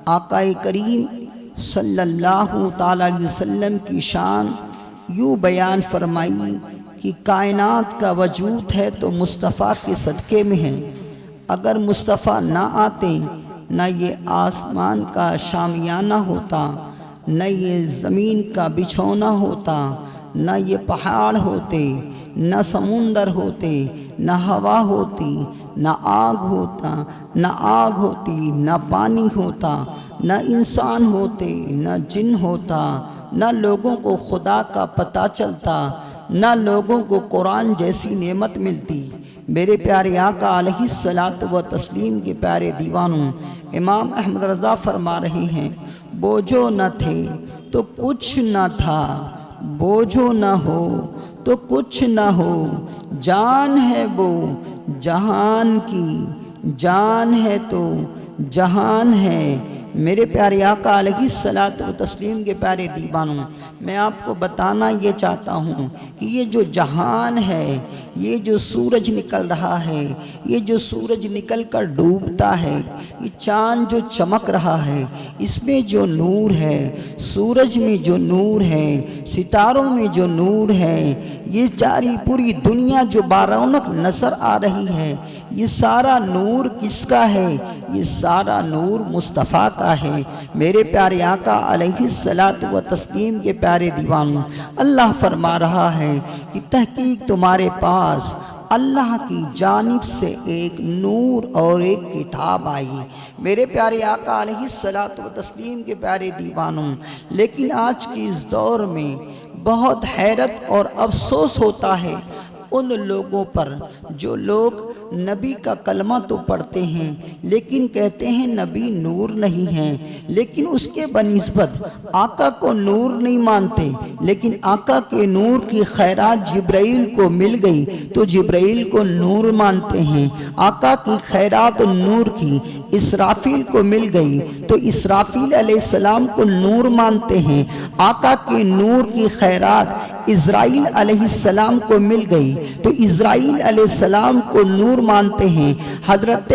آقا کریم صلی اللہ تعالی علیہ وسلم کی شان یوں بیان فرمائی کہ کائنات کا وجود ہے تو مصطفیٰ کے صدقے میں ہے۔ اگر مصطفیٰ نہ آتے نہ یہ آسمان کا شامیانہ ہوتا، نہ یہ زمین کا بچھونا ہوتا، نہ یہ پہاڑ ہوتے، نہ سمندر ہوتے، نہ ہوا ہوتی، نہ آگ ہوتی، نہ پانی ہوتا، نہ انسان ہوتے، نہ جن ہوتا، نہ لوگوں کو خدا کا پتہ چلتا، نہ لوگوں کو قرآن جیسی نعمت ملتی۔ میرے پیارے آقا علیہ الصلاۃ والتسلیم کے پیارے دیوانوں، امام احمد رضا فرما رہے ہیں، بوجھو نہ تھے تو کچھ نہ تھا، بوجھو نہ ہو تو کچھ نہ ہو، جان ہے وہ جہان کی، جان ہے تو جہان ہے۔ میرے پیارے آقا علیہ الصلاۃ والتسلیم کے پیارے دیوانوں، میں آپ کو بتانا یہ چاہتا ہوں کہ یہ جو جہان ہے، یہ جو سورج نکل رہا ہے، یہ جو سورج نکل کر ڈوبتا ہے، یہ چاند جو چمک رہا ہے، اس میں جو نور ہے، سورج میں جو نور ہے، ستاروں میں جو نور ہے، یہ پوری دنیا جو بارونق نظر آ رہی ہے، یہ سارا نور کس کا ہے؟ یہ سارا نور مصطفیٰ کا ہے۔ میرے پیارے آقا علیہ الصلاۃ والتسلیم کے پیارے دیوانوں، اللہ فرما رہا ہے کہ تحقیق تمہارے پاس اللہ کی جانب سے ایک نور اور ایک کتاب آئی۔ میرے پیارے آقا علیہ الصلاۃ والتسلیم کے پیارے دیوانوں، لیکن آج کی اس دور میں بہت حیرت اور افسوس ہوتا ہے ان لوگوں پر جو لوگ نبی کا کلمہ تو پڑھتے ہیں لیکن کہتے ہیں نبی نور نہیں ہیں، لیکن اس کے بنسبت آقا کو نور نہیں مانتے، لیکن آقا کے نور کی خیرات جبرائیل کو مل گئی تو جبرائیل کو نور مانتے ہیں۔ آقا کی خیرات نور کی اسرافیل کو مل گئی تو اسرافیل علیہ السلام کو نور مانتے ہیں۔ آقا کے نور کی خیرات اسرائیل علیہ السلام کو مل گئی تو اسرائیل علیہ السلام کو نور مانتے ہیں۔ حضرت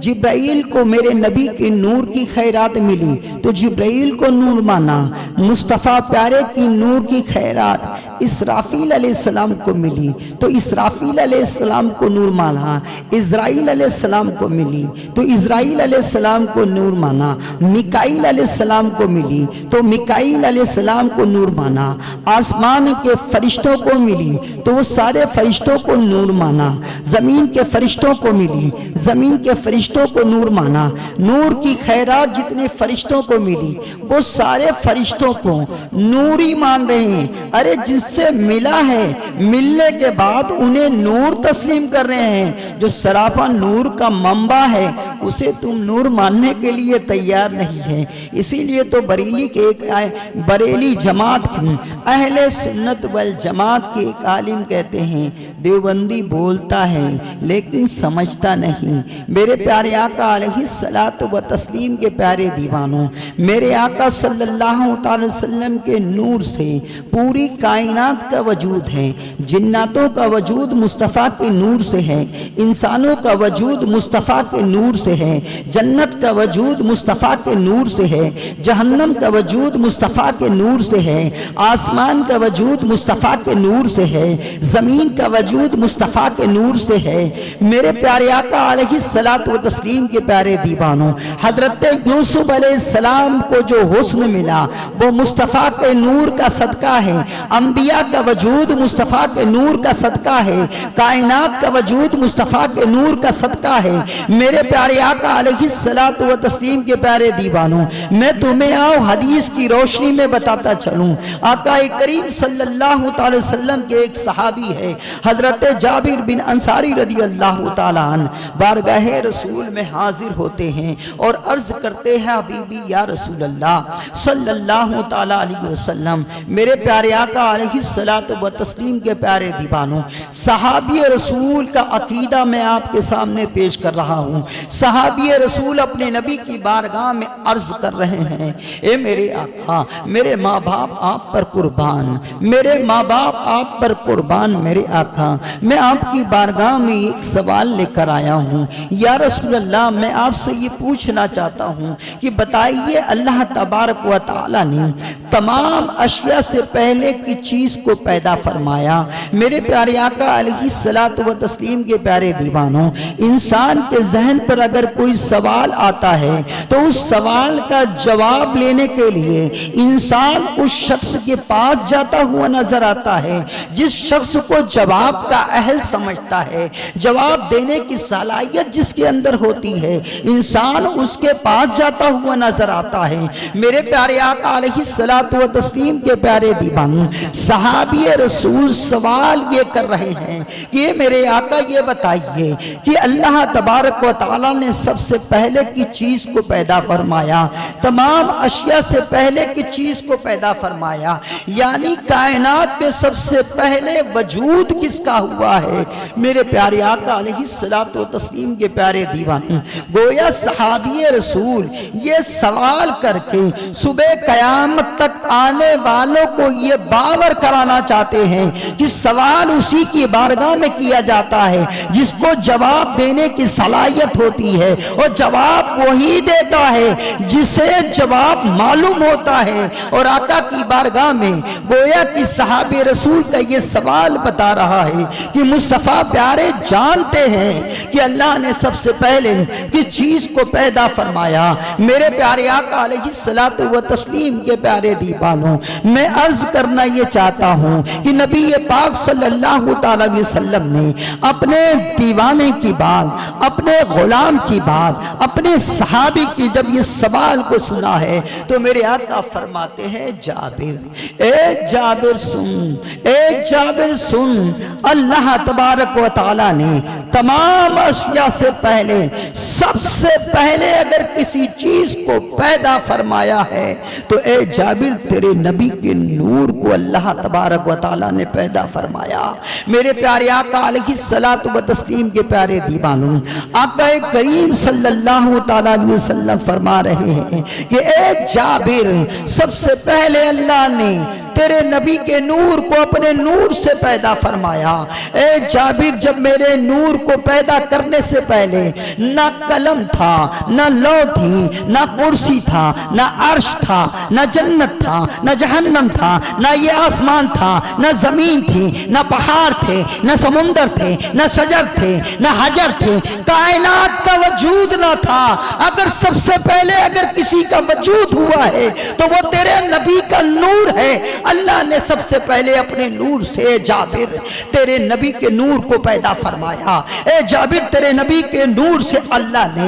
جبرائیل کو میرے نبی کے نور کی خیرات ملی تو جبرائیل کو نور مانا۔ مصطفیٰ پیارے کی نور کی خیرات اسرافیل علیہ السلام کو ملی تو اسرافیل علیہ السلام کو نور مانا۔ اسرائیل علیہ السلام کو ملی تو اسرائیل علیہ السلام کو نور مانا۔ میکائیل علیہ السلام کو ملی تو میکائیل علیہ السلام کو نور مانا۔ آسمان کے فرشتوں کو ملی تو وہ سارے فرشتوں کو نور مانا۔ زمین کے فرشتوں کو ملی، زمین کے فرشتوں کو نور مانا۔ نور کی خیرات جتنے فرشتوں کو ملی وہ سارے فرشتوں کو نور ہی مان رہے ہیں۔ ارے جس سے ملا ہے ملنے کے بعد انہیں نور تسلیم کر رہے ہیں، جو سراپا نور کا منبع ہے اسے تم نور ماننے کے لیے تیار نہیں ہے۔ اسی لیے تو بریلی جماعت اہل سنت والجماعت کے ایک عالم کہتے ہیں دیوبندی بولتا ہے لیکن سمجھتا نہیں۔ میرے پیارے آقا علیہ الصلاۃ والتسلیم کے پیارے دیوانوں، میرے آقا صلی اللہ تعالی وسلم کے نور سے پوری کائنات کا وجود ہے۔ جناتوں کا وجود مصطفیٰ کے نور سے ہے، انسانوں کا وجود مصطفیٰ کے نور سے ہے، جنت کا وجود مصطفیٰ کے نور سے ہے، جہنم کا وجود مصطفیٰ کے نور سے ہے، آسمان کا وجود وجود مصطفیٰ کے نور سے ہے، زمین کا وجود مصطفیٰ کے نور سے ہے۔ میرے پیارے آقا علیہ الصلوۃ والتسلیم کے پیارے دیوانوں، حضرت یوسف علیہ السلام کو جو حسن ملا وہ مصطفیٰ کے نور کا صدقہ ہے، انبیاء کا وجود مصطفیٰ کے نور کا صدقہ ہے، کائنات کا وجود مصطفیٰ کے نور کا صدقہ ہے۔ میرے پیارے آقا علیہ الصلوۃ والتسلیم کے پیارے دیوانوں، میں تمہیں حدیث کی روشنی میں بتاتا چلوں، آقا کریم صلی اللہ تعالی وسلم کے ایک صحابی ہے حضرت جابر بن انصاری رضی اللہ تعالی عنہ، بارگاہ رسول میں حاضر ہوتے ہیں اور عرض کرتے ہیں حبیبی یا رسول اللہ صلی اللہ تعالی علیہ وسلم، میرے پیارے آقا علیہ الصلوۃ والتسلیم کے پیارے دیوانوں، صحابی رسول کا عقیدہ میں آپ کے سامنے پیش کر رہا ہوں۔ صحابی رسول اپنے نبی کی بارگاہ میں عرض کر رہے ہیں، اے میرے آقا، میرے ماں باپ آپ پر قربان، میرے ماں باپ آپ پر قربان، میرے آقا میں آپ کی بارگاہ میں ایک سوال لے کر آیا ہوں۔ یا رسول اللہ، میں آپ سے یہ پوچھنا چاہتا ہوں کہ بتائیے اللہ تبارک و تعالی نے تمام اشیاء سے پہلے کی چیز کو پیدا فرمایا۔ میرے پیارے آقا علیہ الصلوۃ والتسلیم کے پیارے دیوانوں، انسان کے ذہن پر اگر کوئی سوال آتا ہے تو اس سوال کا جواب لینے کے لیے انسان اس شخص کے پاس جاتا ہوا نظر آتا ہے جس شخص کو جواب کا اہل سمجھتا ہے، جواب دینے کی صلاحیت جس کے اندر ہوتی ہے، انسان اس کے پاس جاتا ہوا نظر آتا ہے۔ میرے پیارے آقا علیہ الصلوۃ والتسلیم کے پیارے دیوانوں، صحابی رسول سوال یہ کر رہے ہیں کہ میرے آقا یہ بتائیے کہ اللہ تبارک و تعالی نے سب سے پہلے کی چیز کو پیدا فرمایا، تمام اشیاء سے پہلے کی چیز کو پیدا فرمایا، یعنی کائنات میں سب سے پہلے وجود کس کا ہوا ہے؟ میرے پیارے آقا علیہ الصلوۃ والتسلیم کے پیارے دیوانوں، گویا صحابی رسول یہ سوال کر کے صبح قیامت تک آنے والوں کو یہ باور کرانا چاہتے ہیں کہ سوال اسی کی بارگاہ میں کیا جاتا ہے جس کو جواب دینے کی صلاحیت ہوتی ہے، اور جواب وہی دیتا ہے جسے جواب معلوم ہوتا ہے۔ اور آقا کی بارگاہ میں گویا کہ صحابی رسول کا یہ سوال بتا رہا ہے کہ مصطفیٰ پیارے جانتے ہیں کہ اللہ نے سب سے پہلے کس چیز کو پیدا فرمایا۔ میرے پیارے آقا علیہ الصلوۃ والتسلیم کے پیارے دیوانوں، میں عرض کرنا یہ چاہتا ہوں کہ نبی پاک صلی اللہ تعالی علیہ وسلم نے اپنے دیوانے کی بات، اپنے غلام کی بات، اپنے صحابی کی جب یہ سوال کو سنا ہے تو میرے آقا فرماتے ہیں، جابر، اے جابر سن، اے جابر سن، اللہ تبارک و تعالی نے تمام اشیاء سے پہلے، سب سے پہلے اگر کسی چیز کو پیدا فرمایا ہے تو اے جابر تیرے نبی کے نور کو اللہ تبارک و تعالی نے پیدا فرمایا۔ میرے پیارے آقا علیہ الصلوۃ والتسلیم کے پیارے دیوانوں، آقا کریم صلی اللہ تعالی علیہ وسلم فرما رہے ہیں کہ اے جابر، سب سے پہلے اللہ نے تیرے نبی کے نور کو اپنے نور سے پیدا فرمایا۔ اے جابر، جب میرے نور کو پیدا کرنے سے پہلے نہ قلم تھا، نہ لو تھی، نہ کرسی تھا، نہ عرش تھا، نہ جنت تھا، نہ جہنم تھا، نہ یہ آسمان تھا، نہ زمین تھی، نہ پہاڑ تھے، نہ سمندر تھے، نہ شجر تھے، نہ حجر تھے، کائنات کا وجود نہ تھا۔ اگر سب سے پہلے اگر کسی کا وجود ہوا ہے تو وہ تیرے نبی کا نور ہے۔ اللہ نے سب سے پہلے اپنے نور سے جابر تیرے نبی کے نور کو پیدا فرمایا۔ اے جابر، تیرے نبی کے نور سے اللہ نے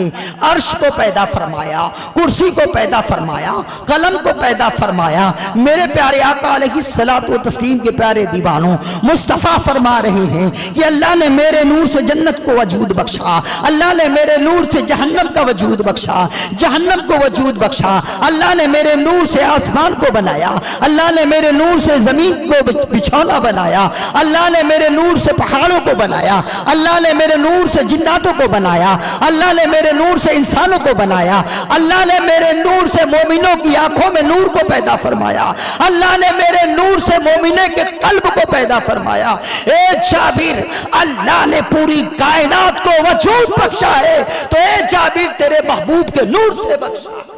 عرش کو پیدا فرمایا، کرسی کو پیدا فرمایا، قلم کو پیدا فرمایا۔ میرے پیارے آقا علیہ الصلوۃ والتسلیم کے پیارے دیوانوں، مصطفیٰ فرما رہے ہیں کہ اللہ نے میرے نور سے جنت کو وجود بخشا، اللہ نے میرے نور سے جہنم کا وجود بخشا، جہنم کو وجود بخشا، اللہ نے میرے نور سے آسمان کو بنایا، اللہ نے میرے نور سے زمین کو بچھونا بنایا، اللہ نے میرے نور سے پہاڑوں کو بنایا، اللہ نے میرے نور سے جناتوں کو بنایا، اللہ نے میرے نور سے انسانوں کو بنایا، اللہ نے میرے نور سے مومنوں کی آنکھوں میں نور کو پیدا فرمایا، اللہ نے میرے نور سے مومنے کے قلب کو پیدا فرمایا۔ اے جابر، اللہ نے پوری کائنات کو وجود بخشا ہے تو اے جابر تیرے محبوب کے نور سے بخشا ہے۔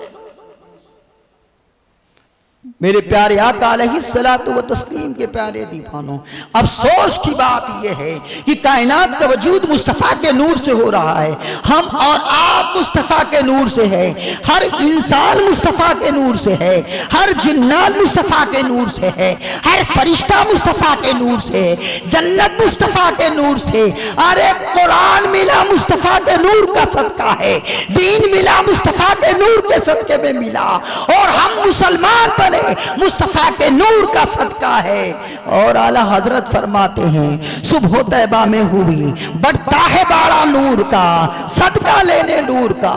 میرے پیارے آقا علیہ الصلوۃ و تسلیم کے پیارے دیوانوں، افسوس کی بات یہ ہے کہ کائنات کا وجود مصطفیٰ کے نور سے ہو رہا ہے، ہم اور آپ مصطفیٰ کے نور سے ہے، ہر انسان مصطفیٰ کے نور سے ہے، ہر جنات مصطفیٰ کے نور سے ہے، ہر فرشتہ مصطفیٰ کے نور سے ہے، جنت مصطفیٰ کے نور سے، ارے قرآن ملا مصطفیٰ کے نور کا صدقہ ہے، دین ملا مصطفیٰ کے نور کے صدقے میں ملا، اور ہم مسلمان بنے مصطفیٰ کے نور کا صدقہ ہے۔ اور اعلیٰ حضرت فرماتے ہیں صبح طیبہ میں ہوئی بڑھتا ہے باڑا نور کا، صدقہ لینے نور کا،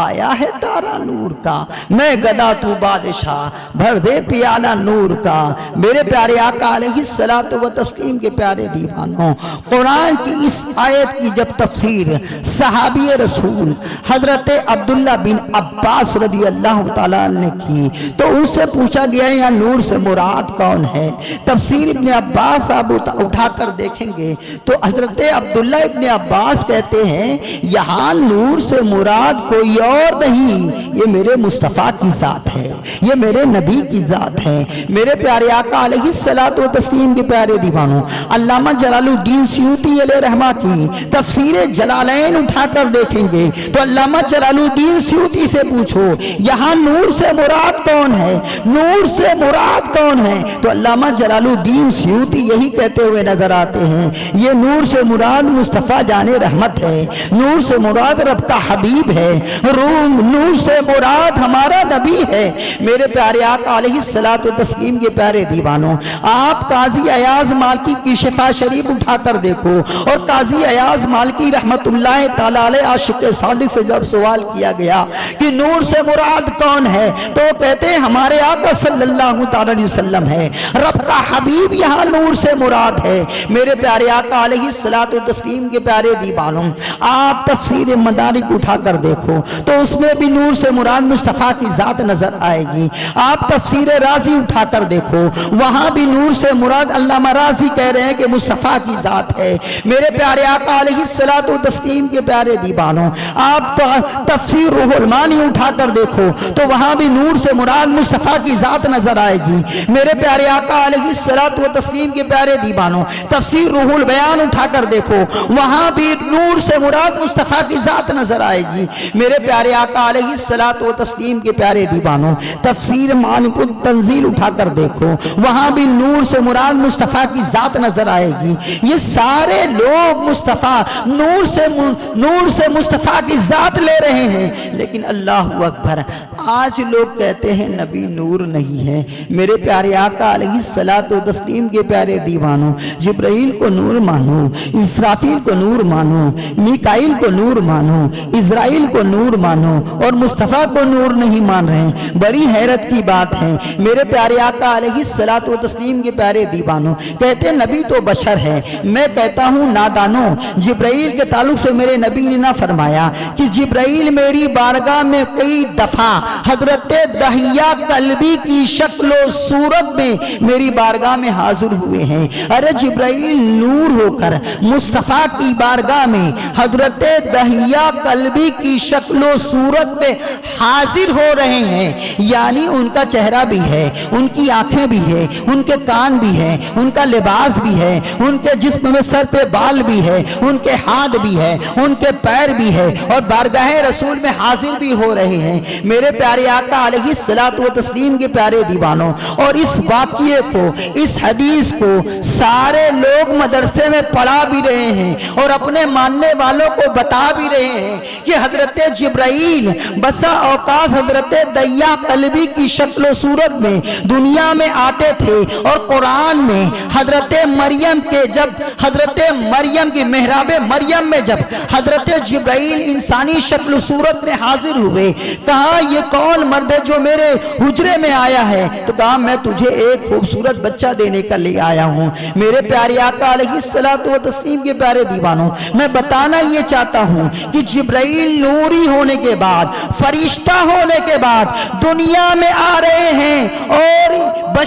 آیا ہے تارا نور کا، میں گدا تو بادشاہ بھر دے پیالہ نور کا۔ میرے پیارے آقا علیہ الصلوۃ و تسلیم کے پیارے دیوانوں، قرآن کی اس آیت کی جب تفسیر صحابی رسول حضرت عبداللہ بن عباس رضی اللہ تعالیٰ نے کی تو ان سے پوچھا گیا یا نور سے مراد کون ہے؟ تفسیر ابن عباس آپ اٹھا کر دیکھیں گے تو حضرت عبداللہ ابن عباس کہتے ہیں یہاں نور سے مراد کوئی اور نہیں، یہ میرے مصطفیٰ کی ذات ہے، یہ میرے نبی کی ذات ہے۔ میرے پیارے آقا علیہ الصلوۃ و تسلیم کے پیارے دیوانوں، علامہ جلال الدین سیوطی علیہ رحمہ کی تفسیر جلالین اٹھا کر دیکھیں گے تو علامہ جلال الدین سیوطی سے پوچھو یہاں نور سے مراد کون ہے، نور سے مراد کون ہے؟ تو علامہ جلال الدین سیوطی یہی کہتے ہوئے نظر آتے ہیں یہ نور سے مراد مصطفیٰ جان رحمت ہے، نور سے مراد رب کا حبیب ہے، نور سے مراد ہمارا نبی ہے۔ میرے پیارے آقا علیہ الصلوۃ و تسلیم کے پیارے دیوانوں، آپ قاضی ایاز مالکی کی شفا شریف اٹھا کر دیکھو اور قاضی ایاز مالکی رحمت اللہ تعالی علیہ عاشق صادق سے جب سوال کیا گیا کہ نور سے مراد کون ہے تو وہ کہتے ہیں ہمارے آقا صلی اللہ تعالی علیہ وسلم ہے، رب کا حبیب یہاں نور سے مراد ہے۔ میرے پیارے آقا علیہ الصلوۃ و تسلیم کے پیارے دیوانوں، آپ تفسیر مدارک اٹھا کر دیکھو تو اس میں بھی نور سے مراد مصطفیٰ کی ذات نظر آئے گی۔ آپ تفسیر رازی اٹھا کر دیکھو وہاں بھی نور سے مراد علامہ رازی کہہ رہے ہیں کہ مصطفیٰ کی ذات ہے۔ میرے پیارے آقا علیہ الصلوۃ و تسلیم کے پیارے دیوانوں، آپ تفسیر روح المانی اٹھا کر دیکھو تو وہاں بھی نور سے مراد مصطفیٰ کی ذات نظر آئے گی۔ میرے پیارے آقا علیہ الصلوۃ و تسلیم کے پیارے دیوانوں، تفسیر روح البیان اٹھا کر دیکھو وہاں بھی نور سے مراد مصطفیٰ کی ذات نظر آئے گی۔ میرے پیارے آقا علیہ الصلوۃ و تسلیم کے پیارے دیوانوں، تفسیر معالم التنزیل اٹھا کر دیکھو وہاں بھی نور سے مراد مصطفیٰ کی ذات نظر آئے گی۔ یہ سارے لوگ مصطفیٰ نور سے مصطفیٰ کی ذات لے رہے ہیں، لیکن اللہ اکبر آج لوگ کہتے ہیں نبی نور نہیں ہے۔ میرے پیارے آقا علیہ الصلوۃ و تسلیم کے پیارے دیوانوں، جبرائیل کو نور مانو، اسرافیل کو نور مانو، میکائیل کو نور مانو، اسرائیل کو نور مانو اور مصطفیٰ کو نور نہیں مان رہے، بڑی حیرت کی بات ہے۔ میرے پیارے آقا علیہ الصلوۃ و تسلیم کے پیارے دیوانوں کہتے ہیں نبی تو بشر ہے، میں کہتا ہوں نادانوں، جبرائیل کے تعلق سے میرے نبی نے نہ فرمایا کہ جبرائیل میری بارگاہ میں کئی دفعہ حضرت دہیہ کلبی کی شکل و صورت میں میری بارگاہ میں حاضر ہوئے ہیں۔ ارے جبرائیل نور ہو کر مصطفیٰ کی بارگاہ میں حضرت دہیہ کلبی کی شکل و صورت میں حاضر ہو رہے ہیں، یعنی ان کا چہرہ بھی ہے، ان کی آنکھیں بھی ہے، ان کے کان بھی ہے، ان کا لباس بھی ہے، ان کے جسم میں سر پہ بال بھی ہے، ان کے ہاتھ بھی ہے، ان کے پیر بھی ہے اور بارگاہ رسول میں حاضر بھی ہو رہے ہیں۔ میرے پیارے آقا علیہ الصلوۃ و تسلیم کے پیارے دیوانوں، اور اس واقعے کو، اس حدیث کو سارے لوگ مدرسے میں پڑھا بھی رہے ہیں اور اپنے ماننے والوں کو بتا بھی رہے ہیں کہ حضرت جبرائیل بسا اوقات حضرت دہیہ کلبی کی شکل و صورت میں دنیا میں آتے تھے، اور قرآن میں حضرت مریم کے جب حضرت مریم کی محراب مریم میں جب حضرت جبرائیل انسانی شکل و صورت میں حاضر ہوئے، کہا یہ کون مرد ہے جو میرے حجرے میں آیا ہے؟ تو کہا میں تجھے ایک خوبصورت بچہ دینے کا لے آیا ہوں۔ میرے پیارے آقا علیہ الصلوۃ و تسلیم کے پیارے دیوانوں، میں بتانا یہ چاہتا ہوں کہ جبرائیل نوری ہونے کے بعد، فرشتہ ہونے کے بعد دنیا میں آ رہے ہیں اور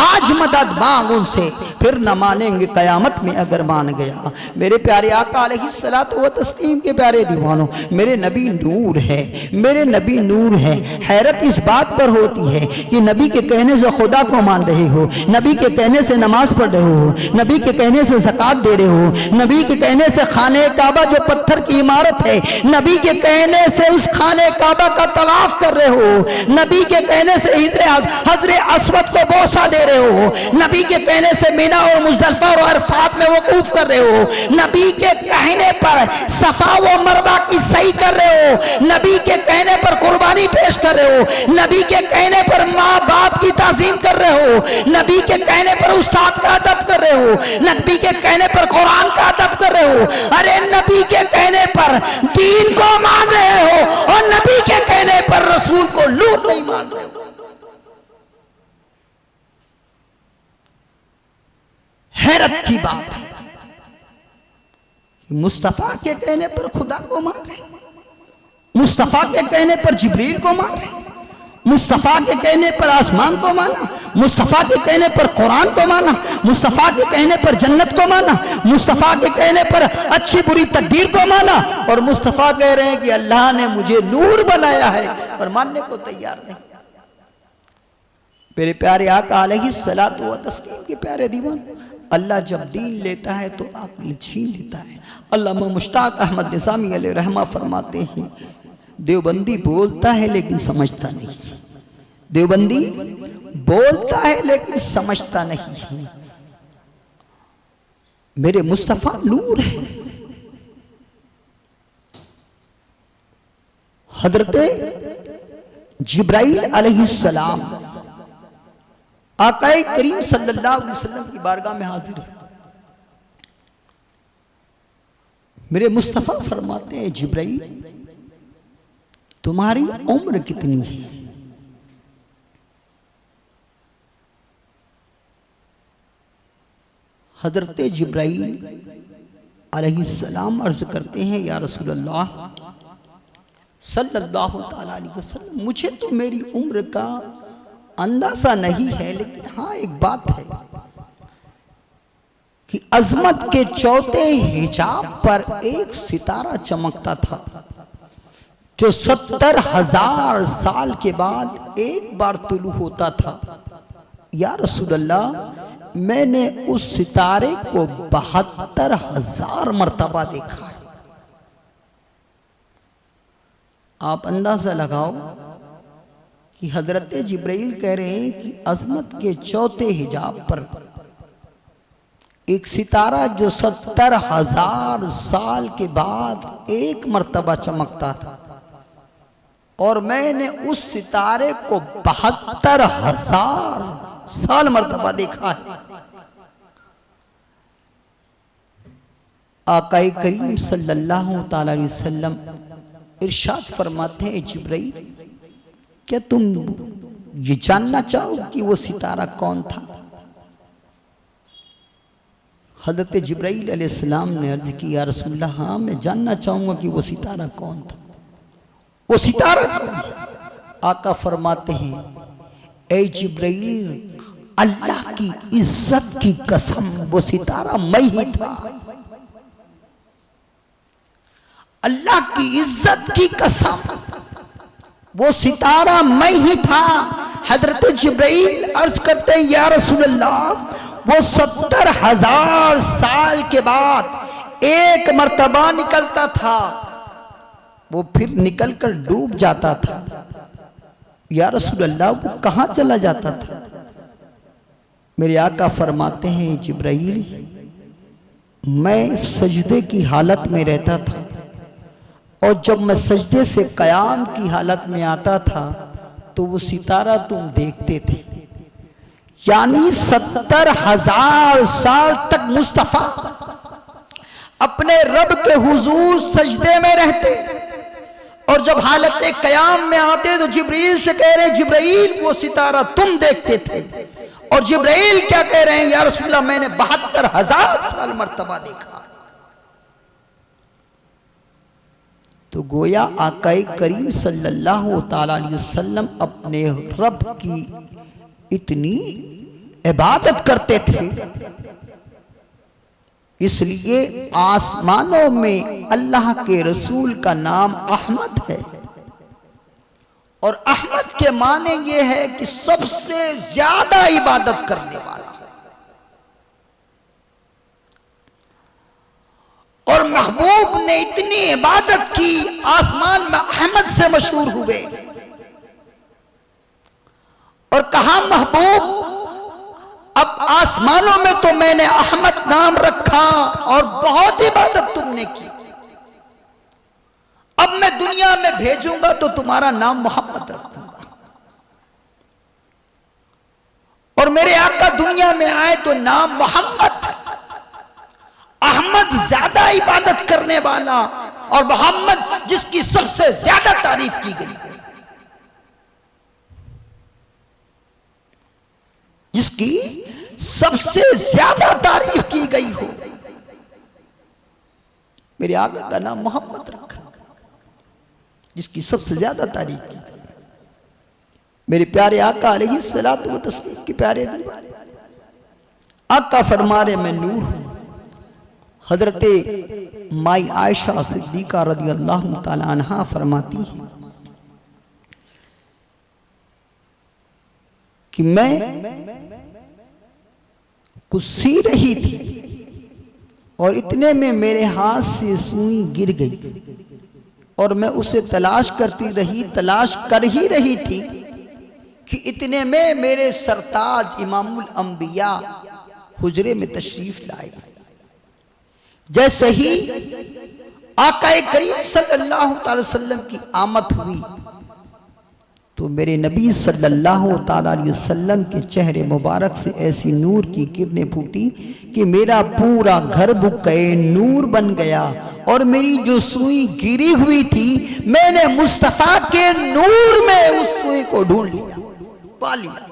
آج مدد مانگ ان سے، پھر نہ مانیں گے قیامت میں اگر مان گیا۔ میرے پیارے آقا علیہ الصلوۃ والتسلیم کے پیارے دیوانوں، میرے نبی نور ہے، میرے نبی نور ہے۔ حیرت اس بات پر ہوتی ہے کہ نبی کے کہنے سے خدا کو مان رہے ہو، نبی کے کہنے سے نماز پڑھ رہے ہو، نبی کے کہنے سے زکوٰۃ دے رہے ہو، نبی کے کہنے سے خانہ کعبہ جو پتھر کی عمارت ہے، نبی کے کہنے سے اس خانہ کعبہ کا طواف کر رہے ہو، نبی کے کہنے سے حجر اسود کو بوسہ دے رہے ہو، نبی کے کہنے سے مینا اور مزدلفہ اور عرفات میں وقوف کر رہے ہو، نبی کے کہنے پر صفا و مروہ کی سعی کر رہے ہو، نبی کے کہنے پر قربانی پیش کر رہے ہو، نبی کے کہنے پر ماں باپ کی تعظیم کر رہے ہو، نبی کے کہنے پر استاد کا ادب کر رہے ہو، نبی کے کہنے پر قرآن کا ادب کر رہے ہو، ارے نبی کے کہنے پر دین کو مان رہے ہو اور نبی کے کہنے پر رسول کو نور نہیں مان رہے ہو۔ حیرت کی بات ہے کہ مصطفیٰ کے کہنے پر خدا کو مان رہے، مصطفیٰ کے کہنے پر جبریل کو مان رہے، مصطفیٰ کے کہنے پر آسمان کو مانا، مصطفیٰ کے کہنے پر قرآن کو مانا، مصطفیٰ کے کہنے پر جنت کو مانا، مصطفیٰ کے کہنے پر اچھی بری تقدیر کو مانا، اور مصطفیٰ کہہ رہے ہیں کہ اللہ نے مجھے نور بنایا ہے، اور ماننے کو تیار نہیں۔ میرے پیارے آقا علیہ الصلوۃ والتسلیم کے پیارے دیوان، اللہ جب دین لیتا ہے تو عقل چھین لیتا ہے۔ علامہ مشتاق احمد نظامی علیہ رحمہ فرماتے ہیں، دیوبندی بولتا ہے لیکن سمجھتا نہیں، دیوبندی بولتا ہے لیکن سمجھتا نہیں ہے۔ میرے مصطفیٰ نور ہے۔ حضرت جبرائیل علیہ السلام آقا کریم صلی اللہ علیہ وسلم کی بارگاہ میں حاضر ہے۔ میرے مصطفیٰ فرماتے ہیں، جبرائیل تمہاری عمر کتنی ہے؟ حضرت جبرائیل علیہ السلام عرض کرتے ہیں، یا رسول اللہ صلی اللہ تعالیٰ علیہ وسلم، مجھے تو میری عمر کا اندازہ نہیں ہے، لیکن ہاں ایک بات ہے کہ عظمت کے چوتھے حجاب پر ایک ستارہ چمکتا تھا جو 70,000 سال کے بعد ایک بار طلوع ہوتا تھا۔ یا رسول اللہ، میں نے اس ستارے کو 72,000 مرتبہ دیکھا ہے۔ آپ اندازہ لگاؤ کہ حضرت جبرائیل کہہ رہے ہیں کہ عظمت کے چوتھے حجاب پر ایک ستارہ جو 70,000 سال کے بعد ایک مرتبہ چمکتا تھا، اور میں نے اس ستارے کو 72,000 سال مرتبہ دیکھا ہے۔ آقا کریم صلی اللہ تعالی علیہ وسلم ارشاد فرماتے ہیں، جبرائیل کیا تم یہ جاننا چاہو کہ وہ ستارہ کون تھا؟ حضرت جبرائیل علیہ السلام نے عرض کی، یا رسول اللہ ہاں میں جاننا چاہوں گا کہ وہ ستارہ کون تھا۔ وہ ستارہ کون؟ آقا فرماتے ہیں، اے جبرائیل اللہ کی عزت کی قسم وہ ستارہ میں ہی تھا۔ اللہ کی عزت کی قسم وہ ستارہ میں ہی تھا۔ حضرت جبرائیل عرض کرتے ہیں، یا رسول اللہ وہ 70,000 سال کے بعد ایک مرتبہ نکلتا تھا، وہ پھر نکل کر ڈوب جاتا تھا۔ یا رسول اللہ وہ کہاں چلا جاتا تھا؟ میرے آقا فرماتے ہیں، جبرائیل میں سجدے کی حالت میں رہتا تھا، اور جب میں سجدے سے قیام کی حالت میں آتا تھا تو وہ ستارہ تم دیکھتے تھے۔ یعنی 70,000 سال تک مصطفیٰ اپنے رب کے حضور سجدے میں رہتے، اور جب حالت قیام میں آتے تو جبرائیل سے کہہ رہے ہیں، جبرائیل وہ ستارہ تم دیکھتے تھے، اور جبرائیل کیا کہہ رہے ہیں، یا رسول اللہ میں نے 72,000 سال مرتبہ دیکھا۔ تو گویا آقا کریم صلی اللہ تعالیٰ علیہ وسلم اپنے رب کی اتنی عبادت کرتے تھے، اس لیے آسمانوں میں اللہ کے رسول کا نام احمد ہے، اور احمد کے معنی یہ ہے کہ سب سے زیادہ عبادت کرنے والا، اور محبوب نے اتنی عبادت کی آسمان میں احمد سے مشہور ہوئے، اور کہا محبوب اب آسمانوں میں تو میں نے احمد نام رکھا اور بہت عبادت تم نے کی، اب میں دنیا میں بھیجوں گا تو تمہارا نام محمد رکھ دوں گا، اور میرے آقا دنیا میں آئے تو نام محمد، احمد زیادہ عبادت کرنے والا، اور محمد جس کی سب سے زیادہ تعریف کی گئی، جس کی سب سے زیادہ تعریف کی گئی ہو، میرے آقا کا نام محمد رکھا، جس کی سب سے زیادہ تعریف کی گئی۔ میرے پیارے آقا علیہ الصلوۃ والتسلیم کے پیارے دیوان، آقا فرما رہے میں نور ہوں۔ حضرت مائی عائشہ صدیقہ رضی اللہ تعالی عنہا فرماتی ہیں کہ میں کچھ سی رہی تھی اور اتنے میں میرے ہاتھ سے سوئی گر گئی، اور میں اسے تلاش کرتی رہی، تلاش کر ہی رہی تھی کہ اتنے میں میرے سرتاج امام الانبیاء حجرے میں تشریف لائے۔ جیسے ہی آقا کریم صلی اللہ تعالی وسلم کی آمد ہوئی تو میرے نبی صلی اللہ علیہ وسلم کے چہرے مبارک سے ایسی نور کی کرنیں پھوٹی کہ میرا پورا گھر بکے نور بن گیا، اور میری جو سوئی گری ہوئی تھی میں نے مصطفیٰ کے نور میں اس سوئی کو ڈھونڈ لیا، پا لیا۔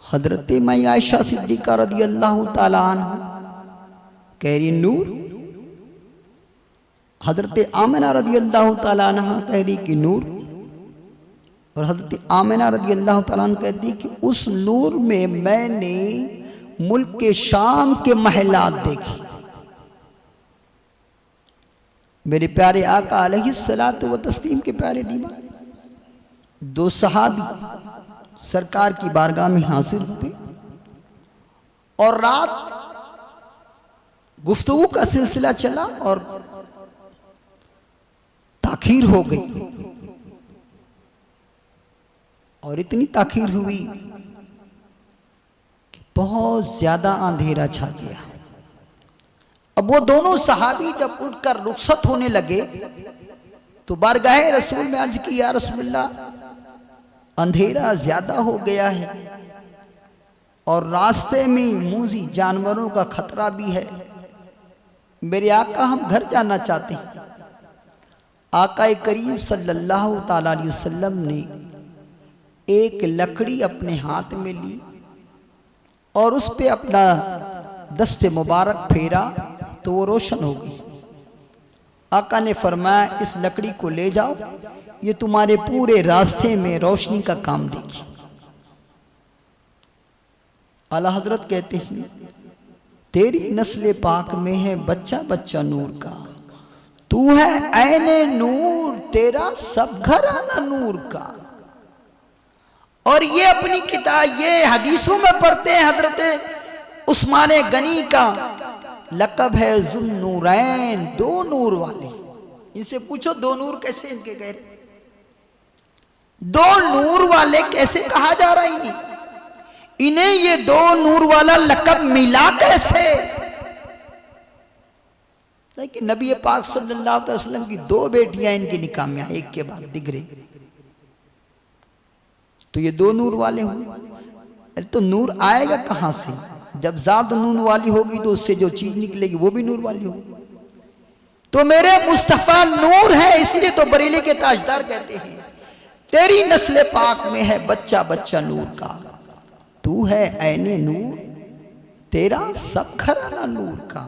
حضرت مائی عائشہ صدیقہ رضی اللہ تعالیٰ عنہ کہہ رہی نور، حضرت آمنہ رضی اللہ تعالیٰ عنہ کہہ رہی کہ نور، اور حضرت آمنہ رضی اللہ تعالیٰ عنہ کہتی کہ اس نور میں میں نے ملک کے شام کے محلات دیکھی۔ میرے پیارے آقا علیہ الصلوۃ والتسلیم کے پیارے دیوان، دو صحابی سرکار کی بارگاہ میں حاضر ہوئے، اور رات گفتگو کا سلسلہ چلا اور تاخیر ہو گئی، اور اتنی تاخیر ہوئی کہ بہت زیادہ اندھیرا چھا گیا۔ اب وہ دونوں صحابی جب اٹھ کر رخصت ہونے لگے تو بارگاہ رسول میں عرض کی یا رسول اللہ اندھیرا زیادہ ہو گیا ہے، اور راستے میں موذی جانوروں کا خطرہ بھی ہے، میرے آقا ہم گھر جانا چاہتے ہیں۔ آقا کریم صلی اللہ تعالیٰ علیہ وسلم نے ایک لکڑی اپنے ہاتھ میں لی اور اس پہ اپنا دست مبارک پھیرا تو وہ روشن ہو گئی۔ آقا نے فرمایا اس لکڑی کو لے جاؤ، یہ تمہارے پورے راستے میں روشنی کا کام دے گی۔ اعلیٰ حضرت کہتے ہیں تیری نسل پاک میں ہے بچہ بچہ نور کا، تو ہے عین نور، تیرا سب گھرانہ نور کا۔ اور یہ اپنی کتاب یہ حدیثوں میں پڑھتے ہیں، حضرت عثمان غنی کا لقب ہے ذو النورین، دو نور والے۔ ان سے پوچھو دو نور کیسے ان کے کہہ رہے، دو نور والے کیسے کہا جا رہا انہیں یہ دو نور والا لقب ملا کیسے؟ کہ نبی پاک صلی اللہ علیہ وسلم کی دو بیٹیاں ان کے نکاح میں ایک کے بعد دگرے، تو یہ دو نور والے ہوں۔ تو نور آئے گا کہاں سے؟ جب ذات نور والی ہوگی تو اس سے جو چیز نکلے گی وہ بھی نور والی ہوگی۔ تو میرے مصطفیٰ نور ہے، اس لیے تو بریلی کے تاجدار کہتے ہیں تیری نسل پاک میں ہے بچہ بچہ نور کا، تو ہے عین نور، تیرا سب گھرانہ نور کا۔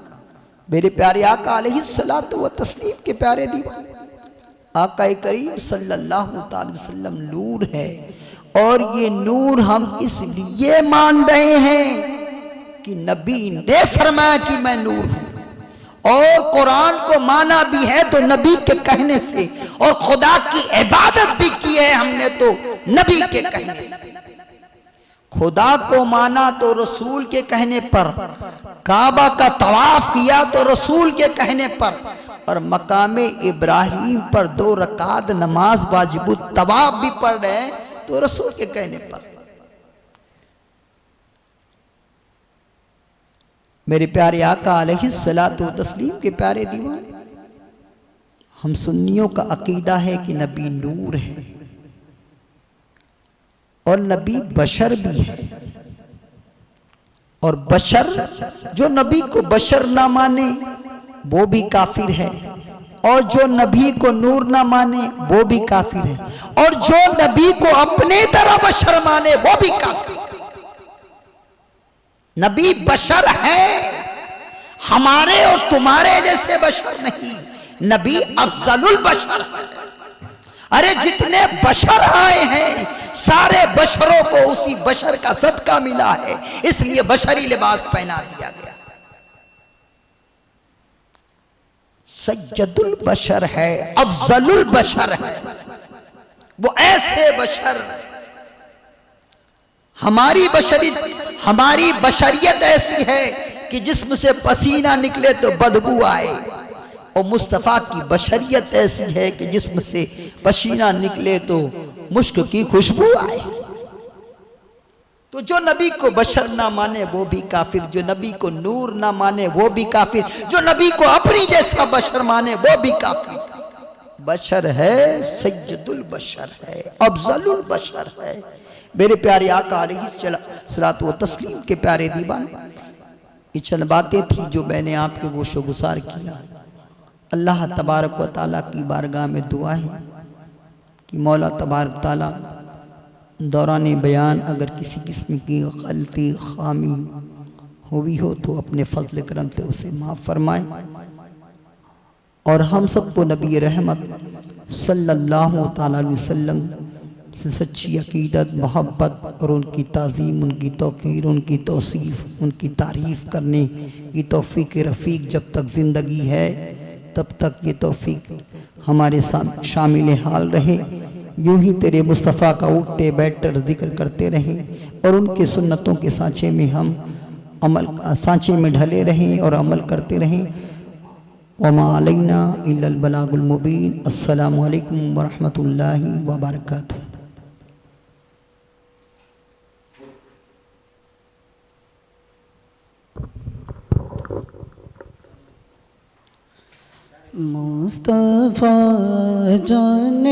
میرے پیارے آقا علیہ الصلوۃ والتسلیم کے پیارے دیوان، آقا کریم صلی اللہ علیہ وسلم نور ہے، اور یہ نور ہم اس لیے مان رہے ہیں کہ نبی نے فرمایا کہ میں نور ہوں، اور قرآن کو مانا بھی ہے تو نبی کے کہنے سے، اور خدا کی عبادت بھی کی ہے ہم نے تو نبی کے کہنے سے۔ خدا کو مانا تو رسول کے کہنے پر، کعبہ کا طواف کیا تو رسول کے کہنے پر، اور مقام ابراہیم پر 2 رکعت نماز واجب الطواف بھی پڑھ رہے ہیں تو رسول کے کہنے پر۔ میرے پیارے آقا علیہ الصلوۃ والتسلیم کے پیارے دیوان، ہم سنیوں کا عقیدہ ہے کہ نبی نور ہے اور نبی بشر بھی ہے، اور بشر جو نبی کو بشر نہ مانے وہ بھی کافر ہے، اور جو نبی کو نور نہ مانے وہ بھی کافر ہے، اور جو نبی کو اپنے طرح بشر مانے وہ بھی کافر ہے۔ نبی بشر ہے، ہمارے اور تمہارے جیسے بشر نہیں، نبی افضل البشر ہے۔ ارے جتنے بشر آئے ہیں سارے بشروں کو اسی بشر کا صدقہ ملا ہے، اس لیے بشری لباس پہنا دیا گیا۔ سید البشر ہے، افضل البشر ہے، وہ ایسے بشر، ہماری بشریت ایسی ہے کہ جسم سے پسینہ نکلے تو بدبو آئے، اور مصطفیٰ کی بشریت ایسی ہے کہ جسم سے پسینہ نکلے تو مشک کی خوشبو آئے۔ تو جو نبی کو بشر نہ مانے وہ بھی کافر، جو نبی کو نور نہ مانے وہ بھی کافر، جو نبی کو اپنی جیسا بشر مانے وہ بھی کافر۔ بشر ہے، سید البشر ہے، افضل البشر ہے۔ میرے پیارے آقا علیہ الصلوۃ والتسلیم کے پیارے دیوان، یہ چند باتیں تھی جو میں نے آپ کے گوش و گزار کیا۔ اللہ تبارک و تعالیٰ کی بارگاہ میں دعا ہے کہ مولا تبارک تعالیٰ دوران بیان اگر کسی قسم کی غلطی خامی ہوئی ہو تو اپنے فضل کرم سے اسے معاف فرمائے، اور ہم سب کو نبی رحمت صلی اللہ تعالیٰ علیہ وسلم سے سچی عقیدت، محبت اور ان کی تعظیم، ان کی توقیر، ان کی توصیف، ان کی تعریف کرنے کی توفیق رفیق جب تک زندگی ہے تب تک یہ توفیق ہمارے شامل حال رہے۔ یوں ہی تیرے مصطفیٰ کا اٹھتے بیٹھ ذکر کرتے رہیں، اور ان کے سنتوں کے سانچے میں ہم سانچے میں ڈھلے رہیں اور عمل کرتے رہیں۔ وما علینا الا البلاغ المبین۔ السلام علیکم ورحمۃ اللہ وبرکاتہ۔ مصطفیٰ جان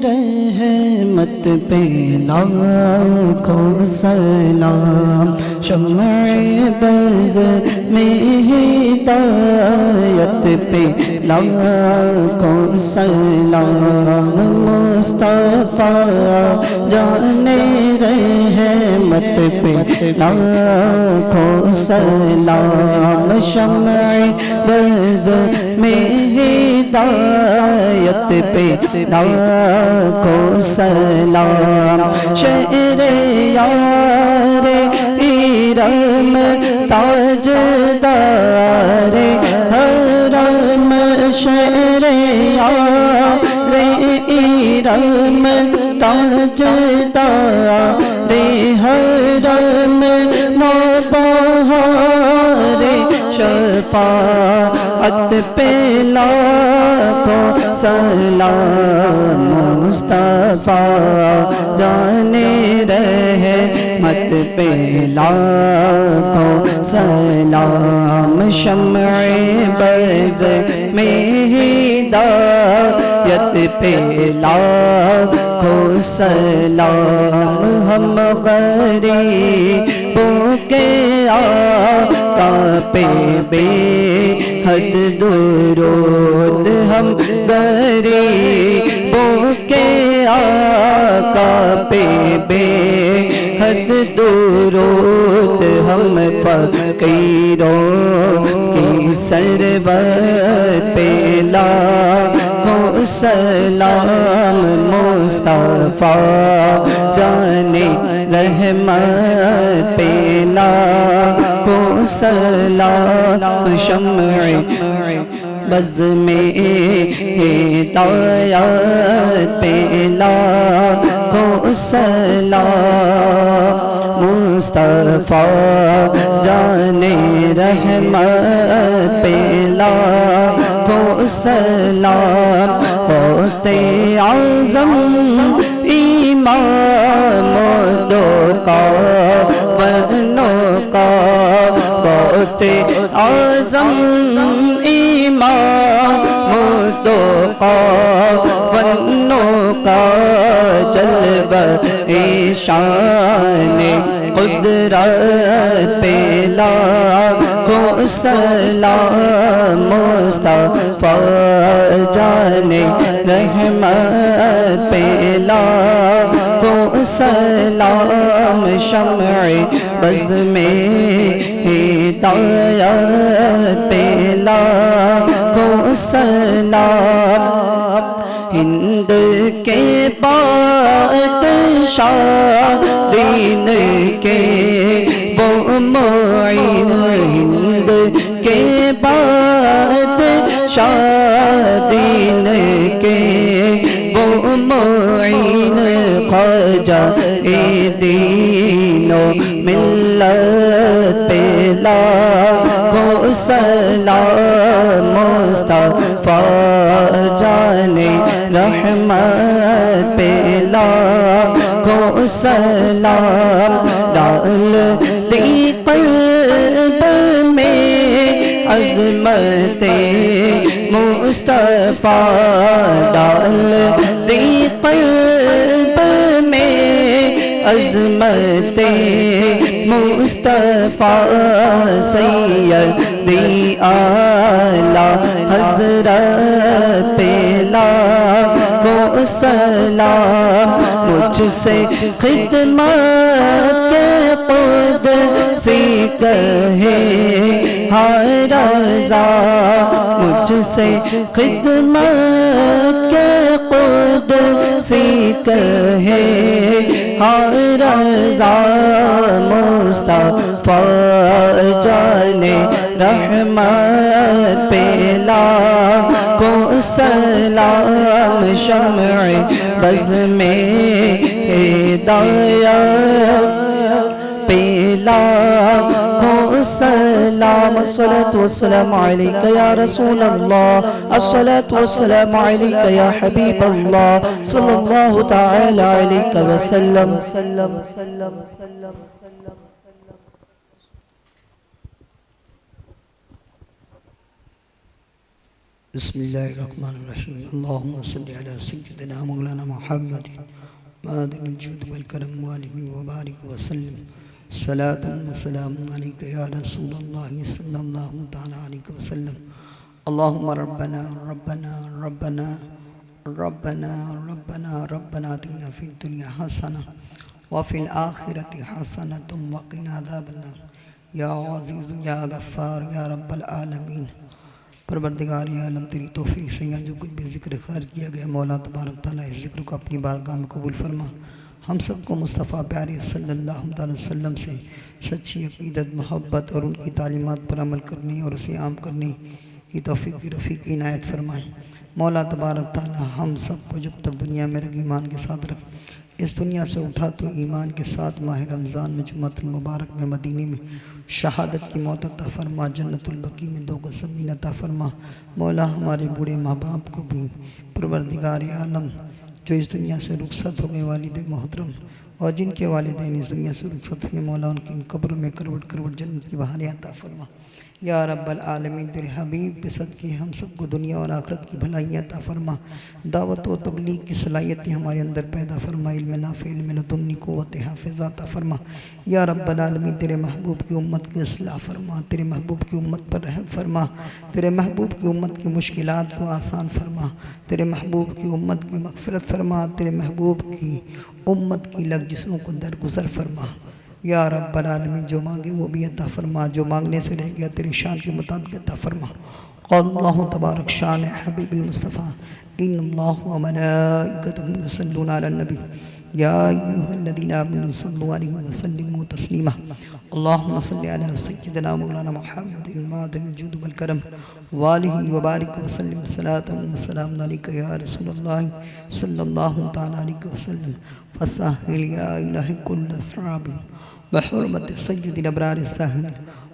رحمت پہ لاکھوں سلام، شمع بز میں ہدایت پہ لاکھوں سلام، مصطفیٰ جان رحمت پہ لاکھوں سلام، شمع بز میں ہدایت پہ لاکھوں سلام، شعر یار ایرم تاجدار حرم، شعر یار ایرم تاجدار حرم، بہار شفاعت پہ لاکھوں سلام، مصطفیٰ جان رحمت پہ لاکھوں سلام، شمع بز میں ہدایت پہ لاکھوں سلام، ہم غریبوں کے آقا پہ بے حد درود، ہم غریبوں کے آقا پہ بے حد درود، ہم فقیروں کی سربت پہ لاکھوں سلام مصطفیٰ جانے رحمت پہ لاکھوں سلام شمع بز میں ہدایت پہ لاکھوں سلام مصطفیٰ جانے رحمت پہ لاکھوں سلام ہوتے اعظم امام دو کعبوں کا ہوتے اعظم امام دو کعبوں کا جلوہ شان قدرت پہ لاکھوں سلام مصطفیٰ جانے رحمت پہ لاکھوں سلام شمع بز میں ہدایت پہ لاکھوں سلام ہند کے بادشاہ دین کے وہ معین ہند کے بادشاہ دین کے وہ معین خواجہ دین و ملت پہ لاکھوں سلام مصطفیٰ جانے رحمت پہ لاکھوں سلام ڈال دی قلب میں عظمت مصطفیٰ ڈال دی قلب میں عظمت مصطفیٰ سیدی اعلیٰ حضرت پہ لاکھوں سلام مجھ سے خدمت کے قدسی کہے ہر رضا مجھ سے خدمت کے قدسی کہے ہر رضا مصطفیٰ جانے رحمت پہ لاکھوں سلام شمع بز میں ہدایت پہ لاکھوں سلام الصلاة والسلام علیک یا رسول اللہ الصلاة والسلام علیک یا حبیب اللہ صلی اللہ تعالی علیہ وسلم بسم اللہ الرحمن الرحیم اللہم صلی علی سیدنا مولانا محمد مادن الجود والکرم والہ وبارک وسلم صلاة و سلام علیک یا رسول اللہ صلی اللہ تعالی علیہ وسلم اللہم ربنا ربنا ربنا ربنا ربنا ربنا آتنا فی الدنیا حسنہ وفی الآخرۃ حسنۃ وقنا عذاب النار یا عزیز یا غفار یا رب العالمین پروردگار عالم تیری توفیق سے یہاں جو کچھ بھی ذکر خیر کیا گیا مولا تبارک تعالیٰ اس ذکر کو اپنی بارگاہ میں قبول فرما ہم سب کو مصطفیٰ پیارے صلی اللہ علیہ وسلم سے سچی عقیدت محبت اور ان کی تعلیمات پر عمل کرنے اور اسے عام کرنے کی توفیق کی رفیق عنایت فرمائیں مولا تبارک تعالیٰ ہم سب کو جب تک دنیا میں رکھ ایمان کے ساتھ رکھ اس دنیا سے اٹھا تو ایمان کے ساتھ ماہ رمضان میں جمعۃ المبارک میں مدینے میں شہادت کی موت عطا فرما جنت البقیع میں 2 گز زمین عطا فرما مولا ہمارے بوڑھے ماں باپ کو بھی پروردگار عالم جو اس دنیا سے رخصت ہو گئے والد محترم اور جن کے والدین اس دنیا سے رخصت ہوئے مولا ان کی قبر میں کروٹ کروٹ جنت کی بہاریں عطا فرما یا رب العالمین تیرے حبیب کے صدقے ہم سب کو دنیا اور آخرت کی بھلائیاں عطا فرما دعوت و تبلیغ کی صلاحیتیں ہمارے اندر پیدا فرما علم نافع علم لدنی قوت حافظ عطا فرما یا رب العالمین تیرے محبوب کی امت کی اصلاح فرما تیرے محبوب کی امت پر رحم فرما تیرے محبوب کی امت کی مشکلات کو آسان فرما تیرے محبوب کی امت کی مغفرت فرما تیرے محبوب کی امت کی لغزشوں کو درگزر فرما یا رب العالمین جو مانگے وہ بھی عطا فرما جو مانگنے سے رہ گیا تیری شان کے مطابق عطا فرما قال اللہ تبارک شان حبیب المصطفیٰ ان اللہ وملائکتہ یصلون علی النبی یا ایہا الذین آمنوا صلوا علیہ وسلموا تسلیما اللہم صلی علی سیدنا مولانا محمد معدن الجود والکرم والہ وبارک وسلم صلاۃ وسلام علیک یا رسول اللہ صلی اللہ تعالی علیہ وسلم فسہل یا الہ کل صعاب بحرمت سید الابرار الساہل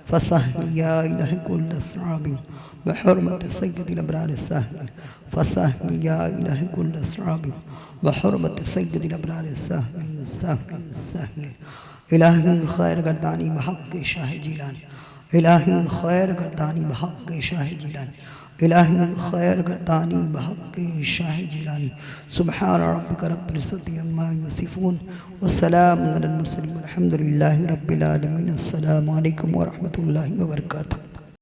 فسہل یا الہ کل صعاب بحرمت سید الابرار الساہل فسہل یا الہ کل صعاب بحرمت سید الابرار الساہل الساہل الساہل الہی خیر گردانی بحق شاہ جیلان الہی خیر گردانی بحق شاہ جیلان الہی خیر گردانی بحق شاہ جیلانی سبحان ربک رب العزت عما یصفون والسلام علی المرسلین والحمد للہ رب العالمین السلام علیکم ورحمۃ اللہ وبرکاتہ.